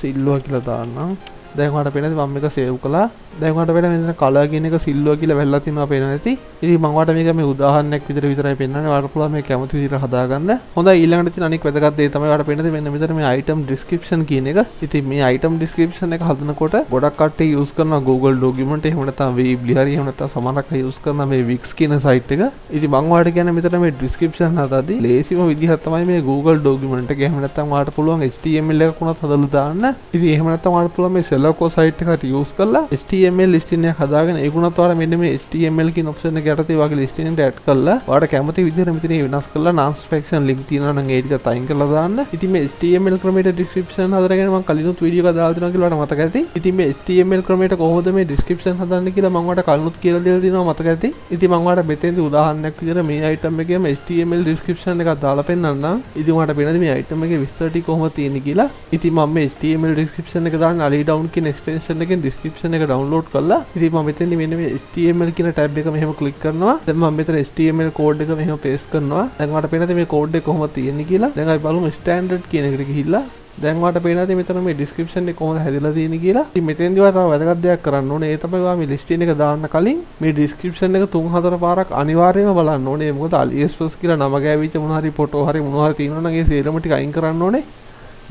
silver කියලා දාන්නම්. දැන් ඔයාලට පේනද මම මේක save කළා. දැන් ඔයාලට පේන මෙතන color කියන එක silver කියලා වැල්ලා තිනවා පේනවා නැති. ඉතින් මම ඔයාලට මේක මේ උදාහරණයක් විතරයි පෙන්නන්නේ. ඔයාලට පුළුවන් මේ කැමති විදිහට හදාගන්න. හොඳයි ඊළඟට තියෙන අනික් වැදගත් දේ තමයි ඔයාලට පේනද මෙන්න මෙතන මේ item description කියන එක. ඉතින් මේ item description එක හදනකොට ගොඩක් කට්ටිය use කරනවා Google document එහෙම නැත්නම් Weebly හරි එහෙම නැත්නම් සමහරක් අය use කරනවා මේ Wix කියන site එක. ඉතින් මම ඔයාලට කියන්නේ මෙතන මේ description හදද්දී ලේසිම විදිහ තමයි මේ Google document එක. එහෙම නැත්නම් ඔයාලට පුළුවන් HTML එකක් උනත් හදලා දාන්න. ඉතින් එහෙම නැත්නම් ඔයාලට පුළුවන් මේ Selloco site එකට use කරලා HTML listing එකක් හදාගෙන ඒකුණත් ඔයාලා මෙන්න මේ HTML කියන option එක යටතේ ඔයාගේ listing එකට add කරලා ඔයාලට කැමති විදිහට මෙතන වෙනස් කරලා non-specification link තියෙනවා නම් ඒ ටික අයින් කරලා දාන්න. ඉතින් මේ HTML ක්‍රමයට description හදලා මම කලිනුත් වීඩියෝ එකක් දාලා තියෙනවා කියලා ඔයාලට මතක ඇති. ඉතින් මේ HTML ක්‍රමයට කොහොමද මේ description හදන්නේ කියලා මම ඔයාලට කලිනුත් කියලා දීලා තියෙනවා මතක ඇති. ඉතින් මම ඔයාලට මෙතෙන්දී උදාහරණයක් විදිහට මේ item එකේම HTML description එකක් දාලා පෙන්නන්නම්. ඉතින් ඔයාලට පේනද මේ item එකේ විස්තර ටික කොහොමද තියෙන්නේ කියලා. ඉතින් මම මේ HTML description එක දාන්න Ali down කියන extension එකෙන් description එක download කරලා ඉතින් මම මෙතෙන්දී මෙන්න මේ HTML කියන tab එක මෙහෙම click කරනවා. දැන් මම මෙතන HTML code එක මෙහෙම paste කරනවා. දැන් ඔයාලට පේනද මේ code එක කොහොමද තියෙන්නේ කියලා. දැන් අපි බලමු standard කියන එකට ගිහිල්ලා දැන් ඔයාලට පේනද මෙතන මේ description එක කොහොමද හැදලා තියෙන්නේ කියලා. ඉතින් මෙතෙන්දී ඔයාලා තව වැදගත් දෙයක් කරන්න ඕනේ. ඒ තමයි ඔයා මේ listing එක දාන්න කලින් මේ description එක 3-4 පාරක් අනිවාර්යයෙන්ම බලන්න ඕනේ. මොකද AliExpress කියලා නම ගෑවිච්ච මොන හරි ෆොටෝ හරි මොනවා හරි තියෙනවා නම් ඒ සේරම ටික අයින් කරන්න ඕනේ.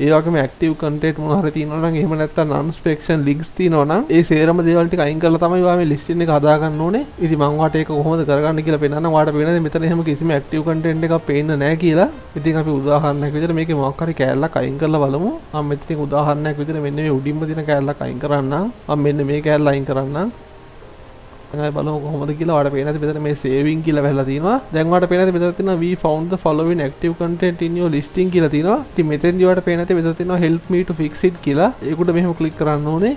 ඒ වගේම active content මොනවා හරි තියෙනවා නම් එහෙම නැත්නම් non-specification links තියෙනවා නම් ඒ සේරම දේවල් ටික අයින් කරලා තමයි ඔයා මේ listing එක හදා ගන්න ඕනේ. ඉතින් මම ඔයාලට ඒක කොහොමද කරගන්න කියලා පෙන්නන්න. ඔයාලට පේනද මෙතන එහෙම කිසිම active content එකක් පේන්නේ නැහැ කියලා. ඉතින් අපි උදාහරණයක් විදිහට මේකේ මොකක් හරි කෑල්ලක් අයින් කරලා බලමු. මම මෙතන උදාහරණයක් විදිහට මෙන්න මේ උඩින්ම තියෙන කෑල්ලක් අයින් කරන්නම්. මම මෙන්න මේ කෑල්ල අයින් කරන්නම්. දැන් බලමු කොහොමද කියලා. ඔයාලට පේනද මෙතන මේ saving කියලා වැහලා තියෙනවා. දැන් ඔයාලට පේනද මෙතන තියෙනවා we found the following active content in your listing කියලා තියෙනවා. ඉතින් මෙතෙන්දී ඔයාලට පේනද මෙතන තියෙනවා help me to fix it කියලා. ඒකට මෙහෙම click කරන්න ඕනේ.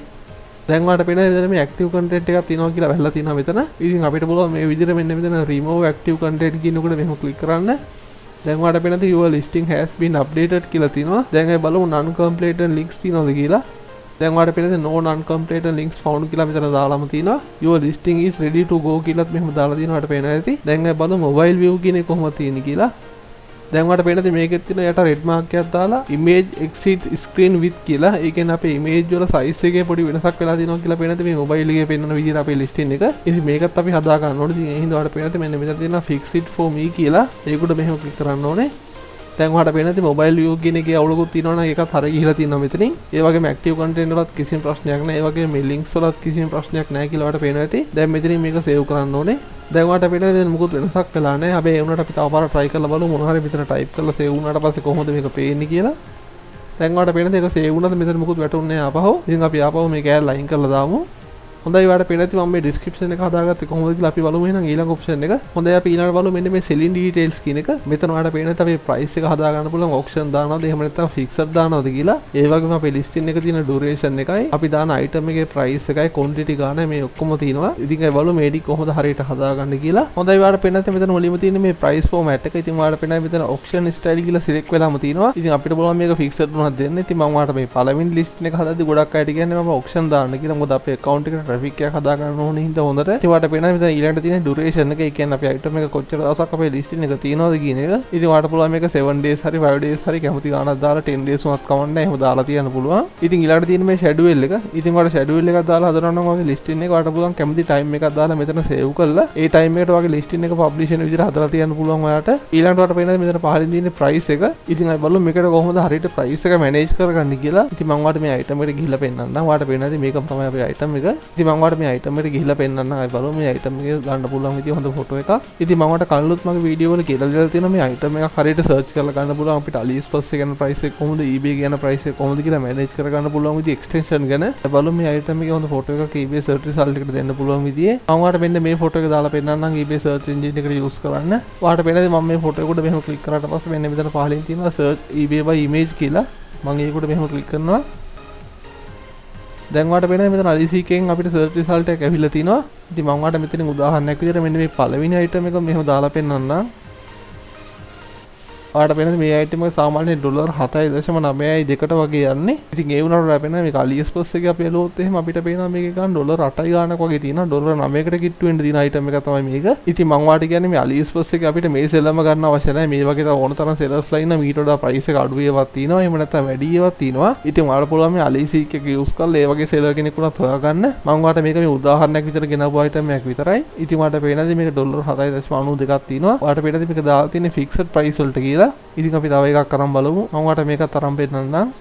දැන් ඔයාලට පේනද මෙතන මේ active content එකක් තියෙනවා කියලා වැහලා තියෙනවා මෙතන. ඉතින් අපිට පුළුවන් මේ විදිහට මෙන්න මෙතන remove active content කියන එකට මෙහෙම click කරන්න. දැන් ඔයාලට පේනද your listing has been updated කියලා තියෙනවා. දැන් අපි බලමු non completed links තියෙනවද කියලා. දැන් ඔයාලට පේනද no non-completed links found කියලා මෙතන දාලාම තියෙනවා. your listing is ready to go කියලාත් මෙහෙම දාලා තියෙනවා. ඔයාලට පේනවා ඇති. දැන් අපි බලමු mobile view කියන එක කොහොමද තියෙන්නේ කියලා. දැන් ඔයාලට පේනද මේකෙත් තියෙන යට red mark එකක් දාලා image exit screen width කියලා. ඒ කියන්නේ අපේ image වල size එකේ පොඩි වෙනසක් වෙලා තියෙනවා කියලා පේනද මේ mobile එකේ පෙන්වන විදිහට අපේ listing එක. ඉතින් මේකත් අපි හදා ගන්න ඕනේ. ඉතින් ඒ හින්දා ඔයාලට පේනද මෙන්න මෙතන තියෙනවා fix it for me කියලා. ඒකට මෙහෙම click කරන්න ඕනේ. දැන් ඔයාලට පේනද මොබයිල් view කියන එකේ අවුලකුත් තියෙනවා නම් ඒකත් හරිය ගිහිලා තියෙනවා මෙතනින්. ඒ වගේම active content වලත් කිසිම ප්‍රශ්නයක් නැහැ. ඒ වගේම මේ links වලත් කිසිම ප්‍රශ්නයක් නැහැ කියලා ඔයාලට පේනවා ඇති. දැන් මෙතනින් මේක save කරන්න ඕනේ. දැන් ඔයාලට පේනද මෙතන මොකුත් වෙනසක් වෙලා නැහැ. හැබැයි ඒ වුණාට අපි තව පාරක් try කරලා බලමු මොනවා හරි මෙතන type කරලා save වුණාට පස්සේ කොහොමද මේක පේන්නේ කියලා. දැන් ඔයාලට පේනද ඒක save වුණාද මෙතන මොකුත් වැටුන්නේ නැහැ ආපහු. ඉතින් අපි ආපහු මේ කෑල්ල අයින් කරලා දාමු. හොඳයි ඔයාලට පේන ඇති මම මේ description එක හදාගත්තේ කොහොමද කියලා අපි බලමු එහෙනම් ඊළඟ option එක. හොඳයි අපි ඊළඟට බලමු මෙන්න මේ selling details කියන එක. මෙතන ඔයාලට පේන ඇති අපි price එක හදා ගන්න පුළුවන් auction දානවද එහෙම නැත්නම් fixed දානවද කියලා. ඒ වගේම අපේ listing එකේ තියෙන duration එකයි අපි දාන item එකේ price එකයි quantity ගාන මේ ඔක්කොම තියෙනවා. ඉතින් ඒ බලමු මේඩි කොහොමද හරියට හදාගන්නේ කියලා. හොඳයි ඔයාලට පේන ඇති මෙතන මුලින්ම තියෙන මේ price format එක. ඉතින් ඔයාලට පේනවා මෙතන auction style කියලා select වෙලාම තියෙනවා. ඉතින් අපිට බලන්න මේක fixed උනත් දෙන්න. ඉතින් මම ඔයාලට මේ පළවෙනි listing එක හදද්දි ගොඩක් අයට කියන්නේ මම auction දාන්න කියලා. මොකද අපේ account එකට traffic එකක් හදා ගන්න ඕනේ හින්දා හොඳට. ඉතින් ඔයාලට පේනවා මෙතන ඊළඟට තියෙන duration එක. ඒ කියන්නේ අපේ item එක කොච්චර දවසක් අපේ listing එක තියෙනවද කියන එක. ඉතින් ඔයාලට පුළුවන් මේක 7 days හරි 5 days හරි කැමති ගානක් දාලා 10 days උනත් කවන්නේ එහෙම දාලා තියන්න පුළුවන්. ඉතින් ඊළඟට තියෙන මේ schedule එක. ඉතින් ඔයාලට schedule එකක් දාලා හදනවා නම් ඔයාගේ listing එක ඔයාලට පුළුවන් කැමති time එකක් දාලා මෙතන save කරලා ඒ time එකට ඔයාගේ listing එක publish වෙන විදිහට හදලා තියන්න පුළුවන් ඔයාලට. ඊළඟට ඔයාලට පේනවා මෙතන පහලින් තියෙන price එක. ඉතින් අපි බලමු මේකට කොහොමද හරියට price එක manage කරගන්නේ කියලා. ඉතින් මම ඔයාලට මේ item එකට ගිහිල්ලා පෙන්නන්නම්. ඔයාලට පේනවා ඉතින් මේක තමයි අපේ item එක. ඉතින් මම ඔයාලට මේ item එකට ගිහිල්ලා පෙන්නන්නම්. අපි බලමු මේ item එක ගන්න පුළුවන් විදිහ හොඳ ෆොටෝ එකක්. ඉතින් මම ඔයාලට කලිනුත් මගේ වීඩියෝ වල කියලා දෙලා තියෙනවා මේ item එකක් හරියට search කරලා ගන්න පුළුවන්. අපිට AliExpress එක ගැන price එක කොහොමද eBay ගැන price එක කොහොමද කියලා manage කරගන්න පුළුවන් විදිහ extension ගැන. අපි බලමු මේ item එකේ හොඳ ෆොටෝ එකක් eBay search result එකට දෙන්න පුළුවන් විදිහේ. මම ඔයාලට මෙන්න මේ ෆොටෝ එක දාලා පෙන්නන්නම් eBay search engine එකට use කරන්න. ඔයාලට පේනද මම මේ ෆොටෝ එකට මෙහෙම click කරාට පස්සේ මෙන්න මෙතන පහලින් තියෙනවා search eBay by image කියලා. මම ඒකට මෙහෙම click කරනවා. දැන් ඔයාලට පේනවා මෙතන AliExpress එකෙන් අපිට search result එක ඇවිල්ලා තිනවා. ඉතින් මම ඔයාලට මෙතනින් උදාහරණයක් විදිහට මෙන්න මේ පළවෙනි item එක මෙහෙම දාලා පෙන්නන්නම්. ඔයාලට පේනද මේ item එක සාමාන්‍යයෙන් $7.9යි 2ට වගේ යන්නේ. ඉතින් ඒ වුණාට ඔයාලට පේනවා මේක AliExpress එකේ අපි එලුවොත් එහෙම අපිට පේනවා මේකේ ගන්න $8යි ගානක් වගේ තියෙනවා. $9කට කිට්ටු වෙන්න තියෙන item එක තමයි මේක. ඉතින් මම ඔයාලට කියන්නේ මේ AliExpress එකේ අපිට මේ සෙල්ලම ගන්න අවශ්‍ය නැහැ. මේ වගේ තව ඕන තරම් sellers ලා ඉන්න මීට වඩා price එක අඩු ඒවාක් තියෙනවා. එහෙම නැත්නම් වැඩි ඒවාක් තියෙනවා. ඉතින් ඔයාලට පුළුවන් මේ AliExpress එක use කරලා ඒ වගේ seller කෙනෙක් වුණත් හොයාගන්න. මම ඔයාලට මේක මේ උදාහරණයක් විතර ගෙනපු item එකක් විතරයි. ඉතින් ඔයාලට පේනද මේක $7.92ක් තියෙනවා. ඔයාලට පේනද මේක දාලා තියෙන්නේ fixed price වලට කියලා. ඉතින් අපි තව එකක් අරන් බලමු. මම ඔයාලට මේකත් අරන් පෙන්නන්නම්.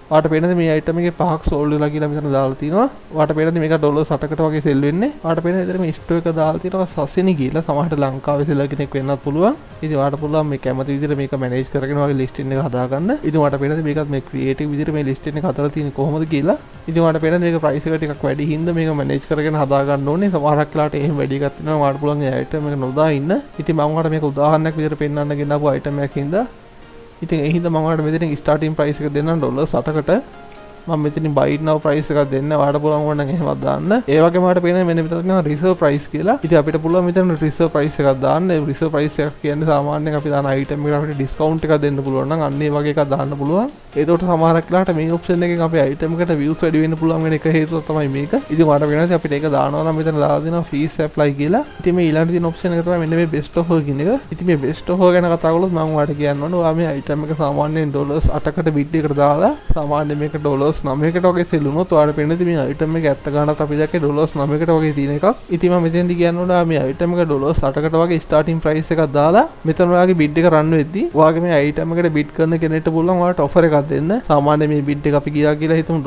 ඔයාලට පේනද මේ item එකේ 5ක් sold වෙලා කියලා මෙතන දාලා තිනවා. ඔයාලට පේනද මේක $8කට වගේ sell වෙන්නේ. ඔයාලට පේනද ඉතින් මේ store එක දාලා තියෙනවා සස්සිනි කියලා. සමහරට ලංකාවේ seller කෙනෙක් වෙන්නත් පුළුවන්. ඉතින් ඔයාලට පුළුවන් මේ කැමති විදිහට මේක manage කරගෙන ඔයාගේ listing එක හදාගන්න. ඉතින් ඔයාලට පේනද මේකත් මේ creative විදිහට මේ listing එක හදලා තියෙන්නේ කොහොමද කියලා. ඉතින් ඔයාලට පේනද මේක price එක ටිකක් වැඩි හින්දා මේක manage කරගෙන හදාගන්න ඕනේ. සමහරක් වෙලාවට එහෙම වැඩි එකක් තියෙනවා. ඔයාලට පුළුවන් මේ item එක නොදා ඉන්න. ඉතින් මම ඔයාලට මේක උදාහරණයක් විදිහට පෙන්නන්න ගෙනාවු item එකක් හින්දා. ඉතින් ඒ හින්දා මම ඔයාලට මෙතනින් starting price එක දෙන්නම් $8කට. මම මෙතනින් buy now price එකක් දෙන්න. ඔයාලට පුළුවන් ඕන නම් එහෙමත් දාන්න. ඒ වගේම ඔයාලට පේනවා මෙන්න මෙතන තියෙනවා reserve price කියලා. ඉතින් අපිට පුළුවන් මෙතන reserve price එකක් දාන්න. ඒ reserve price එක කියන්නේ සාමාන්‍යයෙන් අපි දාන item එකට අපිට discount එකක් දෙන්න පුළුවන් නම් අන්න ඒ වගේ එකක් දාන්න පුළුවන්. ඒකට සමහරක් වෙලාවට මේ option එකෙන් අපේ item එකට views වැඩි වෙන්න පුළුවන් වෙන එක හේතුව තමයි මේක. ඉතින් ඔයාලට වෙනවා අපිට ඒක දානවා නම් මෙතන දාලා දෙනවා fees apply කියලා. ඉතින් මේ ඊළඟ තියෙන option එක තමයි මෙන්න මේ best offer කියන එක. ඉතින් මේ best offer ගැන කතා කළොත් මම ඔයාලට කියන්න ඕනේ ඔයා මේ item එක සාමාන්‍යයෙන් $8කට bid එකට දාලා සාමාන්‍යයෙන් මේක $9කට වගේ sell වුණොත් ඔයාලට පේන්නේ මේ item එක ඇත්ත ගන්නත් අපි දැක්කේ $9කට වගේ තියෙන එකක්. ඉතින් මම මෙතෙන්දි කියන්න ඕනේ මේ item එක $8කට වගේ starting price එකක් දාලා මෙතන ඔයාගේ bid එක run වෙද්දි ඔයාගේ මේ item එකට bid කරන කෙනෙක්ට පුළුවන් ඔයාලට offer එකක් දෙන්න. සාමාන්‍යයෙන් මේ bid එක අපි ගියා කියලා හිතමු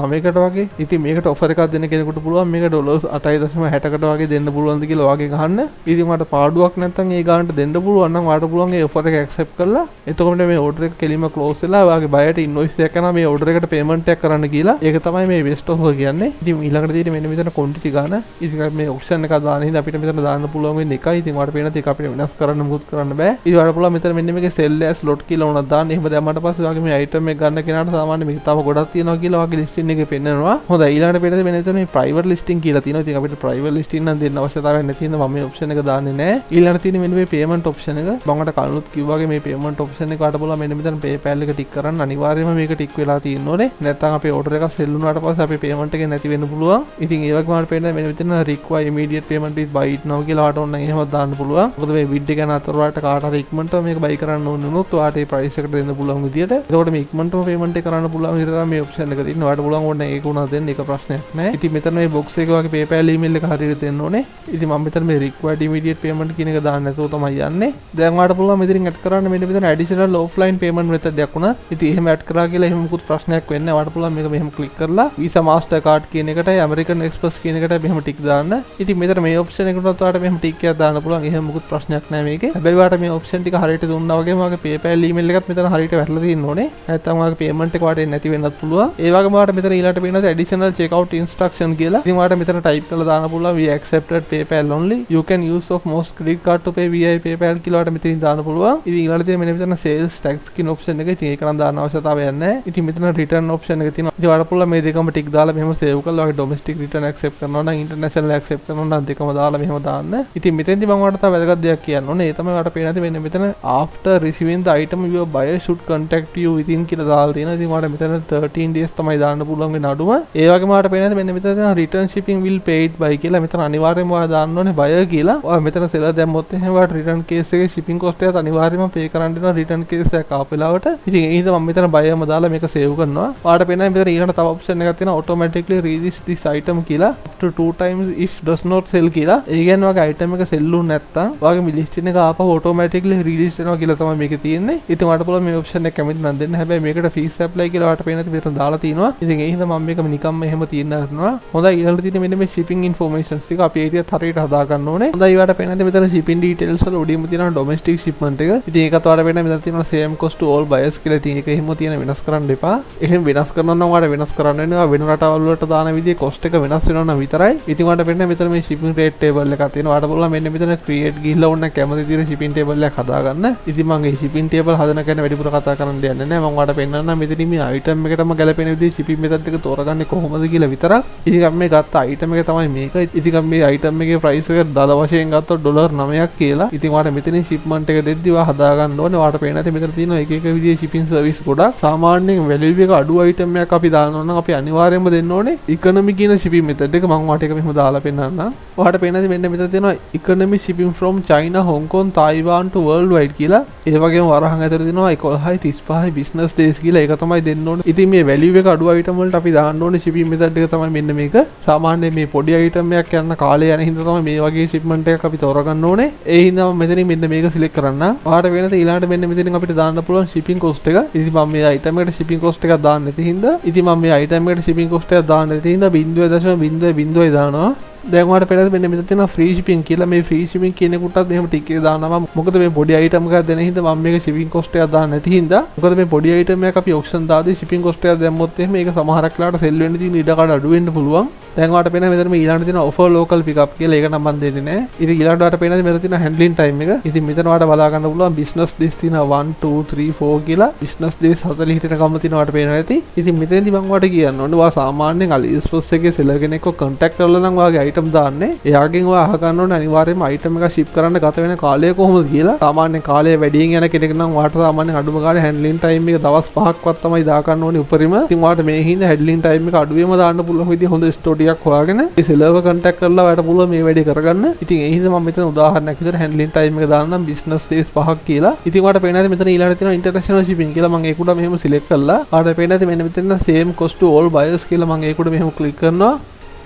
$9කට වගේ. ඉතින් මේකට offer එකක් දෙන්න කෙනෙකුට පුළුවන් මේක $8.60කට වගේ දෙන්න පුළුවන්ද කියලා ඔයාගෙන් අහන්න. ඉතින් ඔයාලට පාඩුවක් නැත්නම් ඒ ගානට දෙන්න පුළුවන් නම් ඔයාලට පුළුවන් ඒ offer එක accept කරලා එතකොට මේ order එක කෙලින්ම close වෙලා ඔයාගේ buyer invoice එකක් යනවා මේ order එකට payment එකක් කරන්න කියලා. ඒක තමයි මේ best offer කියන්නේ. ඉතින් ඊළඟට තියෙන්නේ මෙන්න මෙතන quantity ගාන. ඉතින් මේ option එක දාන හින්දා අපිට මෙතන දාන්න පුළුවන් වෙන්නේ එකයි. ඉතින් ඔයාලට පේනත් ඒක අපිට වෙනස් කරන්න මොකුත් කරන්න බෑ. ඉතින් ඔයාලට පුළුවන් මෙතන මෙන්න මේකේ sell as lot කියලා උනත් දාන්න. එහෙම දැම්මට පස්සේ ඔයාගේ මේ item එක ගන්න කෙනාට සාමාන්‍ය මේක තව ගොඩක් තියෙනවා කියලා ඔයාගේ listing එකේ පෙන්නනවා. හොඳයි ඊළඟට පේනද මෙන්න මෙතන මේ private listing කියලා තියෙනවා. ඉතින් අපිට private listing නම් දෙන්න අවශ්‍යතාවයක් නැති හින්දා මම මේ option එක දාන්නේ නැහැ. ඊළඟට තියෙන්නේ මෙන්න මේ payment option එක. මම ඔයාලට කලිනුත් කිව්වාගේ මේ payment option එක ඔයාලට පුළුවන් මෙන්න මෙතන PayPal එක ටික් කරන්න. අනිවාර්යයෙන්ම මේක ටික් වෙලා තියෙන්න ඕනේ. නැත්නම් අපේ order එක sell වුණාට පස්සේ අපේ payment එක නැති වෙන්න පුළුවන්. ඉතින් ඒ වගේම අපිට පේනවා මෙන්න මෙතන require immediate payment with buy it now කියලා ඔයාලට ඕන නම් එහෙමත් දාන්න පුළුවන්. මොකද මේ bid එක අතර ඔයාලට කාට හරි ඉක්මනටම මේක buy කරන්න ඕන වුණොත් ඔයාලට මේ price එකට දෙන්න පුළුවන් විදියට. ඒකෝට මේ ඉක්මනටම payment එක කරන්න පුළුවන් විදියට තමයි මේ option එක තියෙන්නේ. ඔයාලට පුළුවන් ඕන නම් ඒක උනා දෙන්න ඒක ප්‍රශ්නයක් නෑ. ඉතින් මෙතන මේ box එකේ වගේ PayPal email එක හරියට දෙන්න ඕනේ. ඉතින් මම මෙතන මේ required immediate payment කියන එක දාන්න නැතුව තමයි යන්නේ. දැන් ඔයාලට පුළුවන් මෙතනින් add කරන්න මෙන්න මෙතන additional offline payment method එකක් උනා. ඉතින් එහෙම add කරා කියලා එහෙම මුකුත් ප්‍රශ්නයක් වෙන්නේ නැහැ. ඔයාලට පුළුවන් මේක මෙහෙම ක්ලික් කරලා Visa Mastercard කියන එකටයි American Express කියන එකටයි මෙහෙම ටික් දාන්න. ඉතින් මෙතන මේ ඔප්ෂන් එකට ඔයාලට මෙහෙම ටික් එකක් දාන්න පුළුවන්. එහෙම මොකුත් ප්‍රශ්නයක් නැහැ මේකේ. හැබැයි ඔයාලට මේ ඔප්ෂන් ටික හරියට දුන්නා වගේම ඔයාගේ PayPal email එකත් මෙතන හරියට වැටලා තියෙන්න ඕනේ. නැත්නම් ඔයාගේ payment එක වාට එන්නේ නැති වෙන්නත් පුළුවන්. ඒ වගේම ඔයාලට මෙතන ඊළඟට පේනවා additional checkout instruction කියලා. ඉතින් ඔයාලට මෙතන type කරලා දාන්න පුළුවන් we accepted PayPal only. You can use of most credit card to pay via PayPal කියලා ඔයාලට මෙතනින් දාන්න පුළුවන්. ඉතින් ඊළඟට තියෙන මෙන්න මෙතන sales tax කියන ඔප්ෂන් එක. ඉතින් ඒක නම් දාන්න අවශ්‍යතාවයක් නැහැ. ඉතින් මෙතන return option එක තියෙනවා. ඉතින් ඔයාලට පුළුවන් මේ දෙකම ටික දාලා මෙහෙම save කරලා ඔයාගේ domestic return accept කරනවා නම් international accept කරනවා නම් දෙකම දාලා මෙහෙම දාන්න. ඉතින් මෙතෙන්දී මම ඔයාලට තව වැදගත් දෙයක් කියන්න ඕනේ. ඒ තමයි ඔයාලට පේන ඇති මෙන්න මෙතන after receiving the item your buyer should contact you within කියලා දාලා තියෙනවා. ඉතින් ඔයාලට මෙතන 13 days තමයි දාන්න පුළුවන් වෙන අඩුම. ඒ වගේම ඔයාලට පේන ඇති මෙන්න මෙතන තියෙන return shipping will paid by කියලා. මෙතන අනිවාර්යයෙන්ම ඔයා දාන්න ඕනේ buyer කියලා. ඔයා මෙතන seller දැම්මොත් එහෙම ඔයාලට return case එකේ shipping cost එකත් අනිවාර්යයෙන්ම pay කරන්න වෙනවා return case එක ආපු වෙලාවට. ඉතින් ඒ හින්දා මම මෙතන buyer ම දාලා මේක save කරනවා. ඔයාලට පේනවා මෙතන ඊළඟ තව option එකක් තියෙනවා automatically release this item කියලා. after 2 times if does not sell කියලා. ඒ කියන්නේ ඔයාගේ item එක sell වුනේ නැත්තම් ඔයාගේ listing එක ආපහු automatically release වෙනවා කියලා තමයි මේකේ තියෙන්නේ. ඉතින් ඔයාලට පුළුවන් මේ option එක කැමති නම් දෙන්න. හැබැයි මේකට fees apply කියලා ඔයාලට පේන ඇති මෙතන දාලා තිනවා. ඉතින් ඒ හින්දා මම මේක නිකම්ම එහෙම තියන්න කරනවා. හොඳයි ඊළඟට තියෙන මෙන්න මේ shipping informations ටික අපි ඒටියත් හරියට හදා ගන්න ඕනේ. හොඳයි ඔයාලට පේන ඇති මෙතන shipping details වල උඩින්ම තියෙනවා domestic shipment එක. ඉතින් ඒකත් ඔයාලට පේන මෙතන තියෙනවා same cost to all buyers කියලා තියෙන එක. එහෙම තියෙන වෙනස් කරන්න එපා. එහෙම වෙනස් කරනවා නම් ඔයාලට වෙනස් කරන්න වෙනවා වෙන රටවල් වලට දාන විදිහේ cost එක වෙනස් වෙනවා නම් විතරයි. ඉතින් ඔයාලට පේන මෙතන මේ shipping rate table එකක් තියෙනවා. ඔයාලට පුළුවන් මෙන්න මෙතන create ගිහිල්ලා ඕන කැමති විදිහේ shipping table එකක් හදාගන්න. ඉතින් මම මේ shipping table හදන කෙන වැඩිපුර කතා කරන්න දෙන්නේ නැහැ. මම ඔයාලට පෙන්නන්නම් මෙතනින් මේ item එකටම ගැලපෙන විදිහේ shipping method එක තෝරගන්නේ කොහොමද කියලා විතරක්. ඉතින් අපි මේ ගත්ත item එක තමයි මේක. ඉතින් අපි මේ item එකේ price එක දල වශයෙන් ගත්තොත් $9ක් කියලා. ඉතින් ඔයාලට මෙතනින් shipment එක දෙද්දි ඔයා හදාගන්න ඕනේ. ඔයාලට පේන ඇති මෙතන තියෙනවා එක එක විදිහේ shipping service ගොඩක්. සාමාන්‍යයෙන් value එක අඩු item එකක් අපි දානවා නම් අපි අනිවාර්යයෙන්ම දෙන්න ඕනේ economy කියන shipping method එක. මම ඔයාලට ඒක මෙහෙම දාලා පෙන්නන්නම්. ඔයාලට පේන ඇති මෙන්න මෙතන තියෙනවා economy shipping from China, Hong Kong, Taiwan to worldwide කියලා. ඒ වගේම වරහන් ඇතුළේ තියෙනවා 11යි 35යි business days කියලා. ඒක තමයි දෙන්න ඕනේ. ඉතින් මේ value එක අඩු item වලට අපි දාන්න ඕනේ shipping method එක තමයි මෙන්න මේක. සාමාන්‍යයෙන් මේ පොඩි item එකක් යන කාලය යන හින්දා තමයි මේ වගේ shipment එකක් අපි තෝරගන්න ඕනේ. ඒ හින්දා මම මෙතනින් මෙන්න මේක select කරන්න. ඔයාලට වෙනද ඊළඟට මෙන්න මෙතනින් අපිට දාන්න පුළුවන් shipping cost එක. ඉතින් මම මේ item එකට shipping cost එකක් දාන්න නැති හින්දා ඉතින් මම මේ item එකට shipping cost එකක් දාන්න නැති හින්දා 0.00 දානවා. දැන් ඔයාලට පේනද මෙන්න මෙතන තියෙනවා free shipping කියලා. මේ free shipping කියන එකටත් මෙහෙම ටික් එක දානවා. මොකද මේ පොඩි item එකක් දෙන හින්දා මම මේක shipping cost එකක් දාන්න නැති හින්දා. මොකද මේ පොඩි item එකක් අපි auction දාදී shipping cost එකක් දැම්මොත් එහෙම ඒක සමහරක් වෙලාවට sell වෙන්න තියෙන ඉඩ කඩ අඩු වෙන්න පුළුවන්. දැන් ඔයාලට පේනවා මෙතන මේ ඊළඟට තියෙන offer local pickup කියලා. ඒක නම් මම දෙන්නේ නැහැ. ඉතින් ඊළඟට ඔයාලට පේනවා මෙතන තියෙන handling time එක. ඉතින් මෙතන ඔයාලට බලා ගන්න පුළුවන් business days තියෙනවා 1 2 3 4 කියලා. business days 40 හිටනකම් තියෙනවා ඔයාලට පේනවා ඇති. ඉතින් මෙතනදී මම ඔයාලට කියන්න ඕනේ ඔයා සාමාන්‍යයෙන් AliExpress එකේ seller කෙනෙක්ව contact කරලා නම් ඔයාගේ item දාන්නේ. එයාගෙන් ඔයා අහගන්න ඕනේ අනිවාර්යයෙන්ම item එක ship කරන්න ගත වෙන කාලය කොහොමද කියලා. සාමාන්‍යයෙන් කාලය වැඩියෙන් යන කෙනෙක් නම් ඔයාට සාමාන්‍යයෙන් අඩුම ගානේ handling time එක දවස් 5ක්වත් තමයි දා ගන්න ඕනේ උපරිම. ඉතින් ඔයාට මේ හින්දා handling time එක අඩුවෙම දාන්න පුළුවන් විදිහ හොඳ ස්ටෝර් ටිකක් හොයාගෙන seller contact කරලා ඔයාට පුළුවන් මේ වැඩේ කරගන්න. ඉතින් ඒ හින්දා මම මෙතන උදාහරණයක් විදිහට handling time එක දාන්නම් business days 5ක් කියලා. ඉතින් ඔයාට පේනවා මෙතන ඊළඟට තියෙනවා international shipping කියලා. මම ඒක උඩ මෙහෙම select කරලා ඔයාට පේනවා මෙන්න මෙතන same cost to all buyers කියලා මම ඒක උඩ මෙහෙම click කරනවා.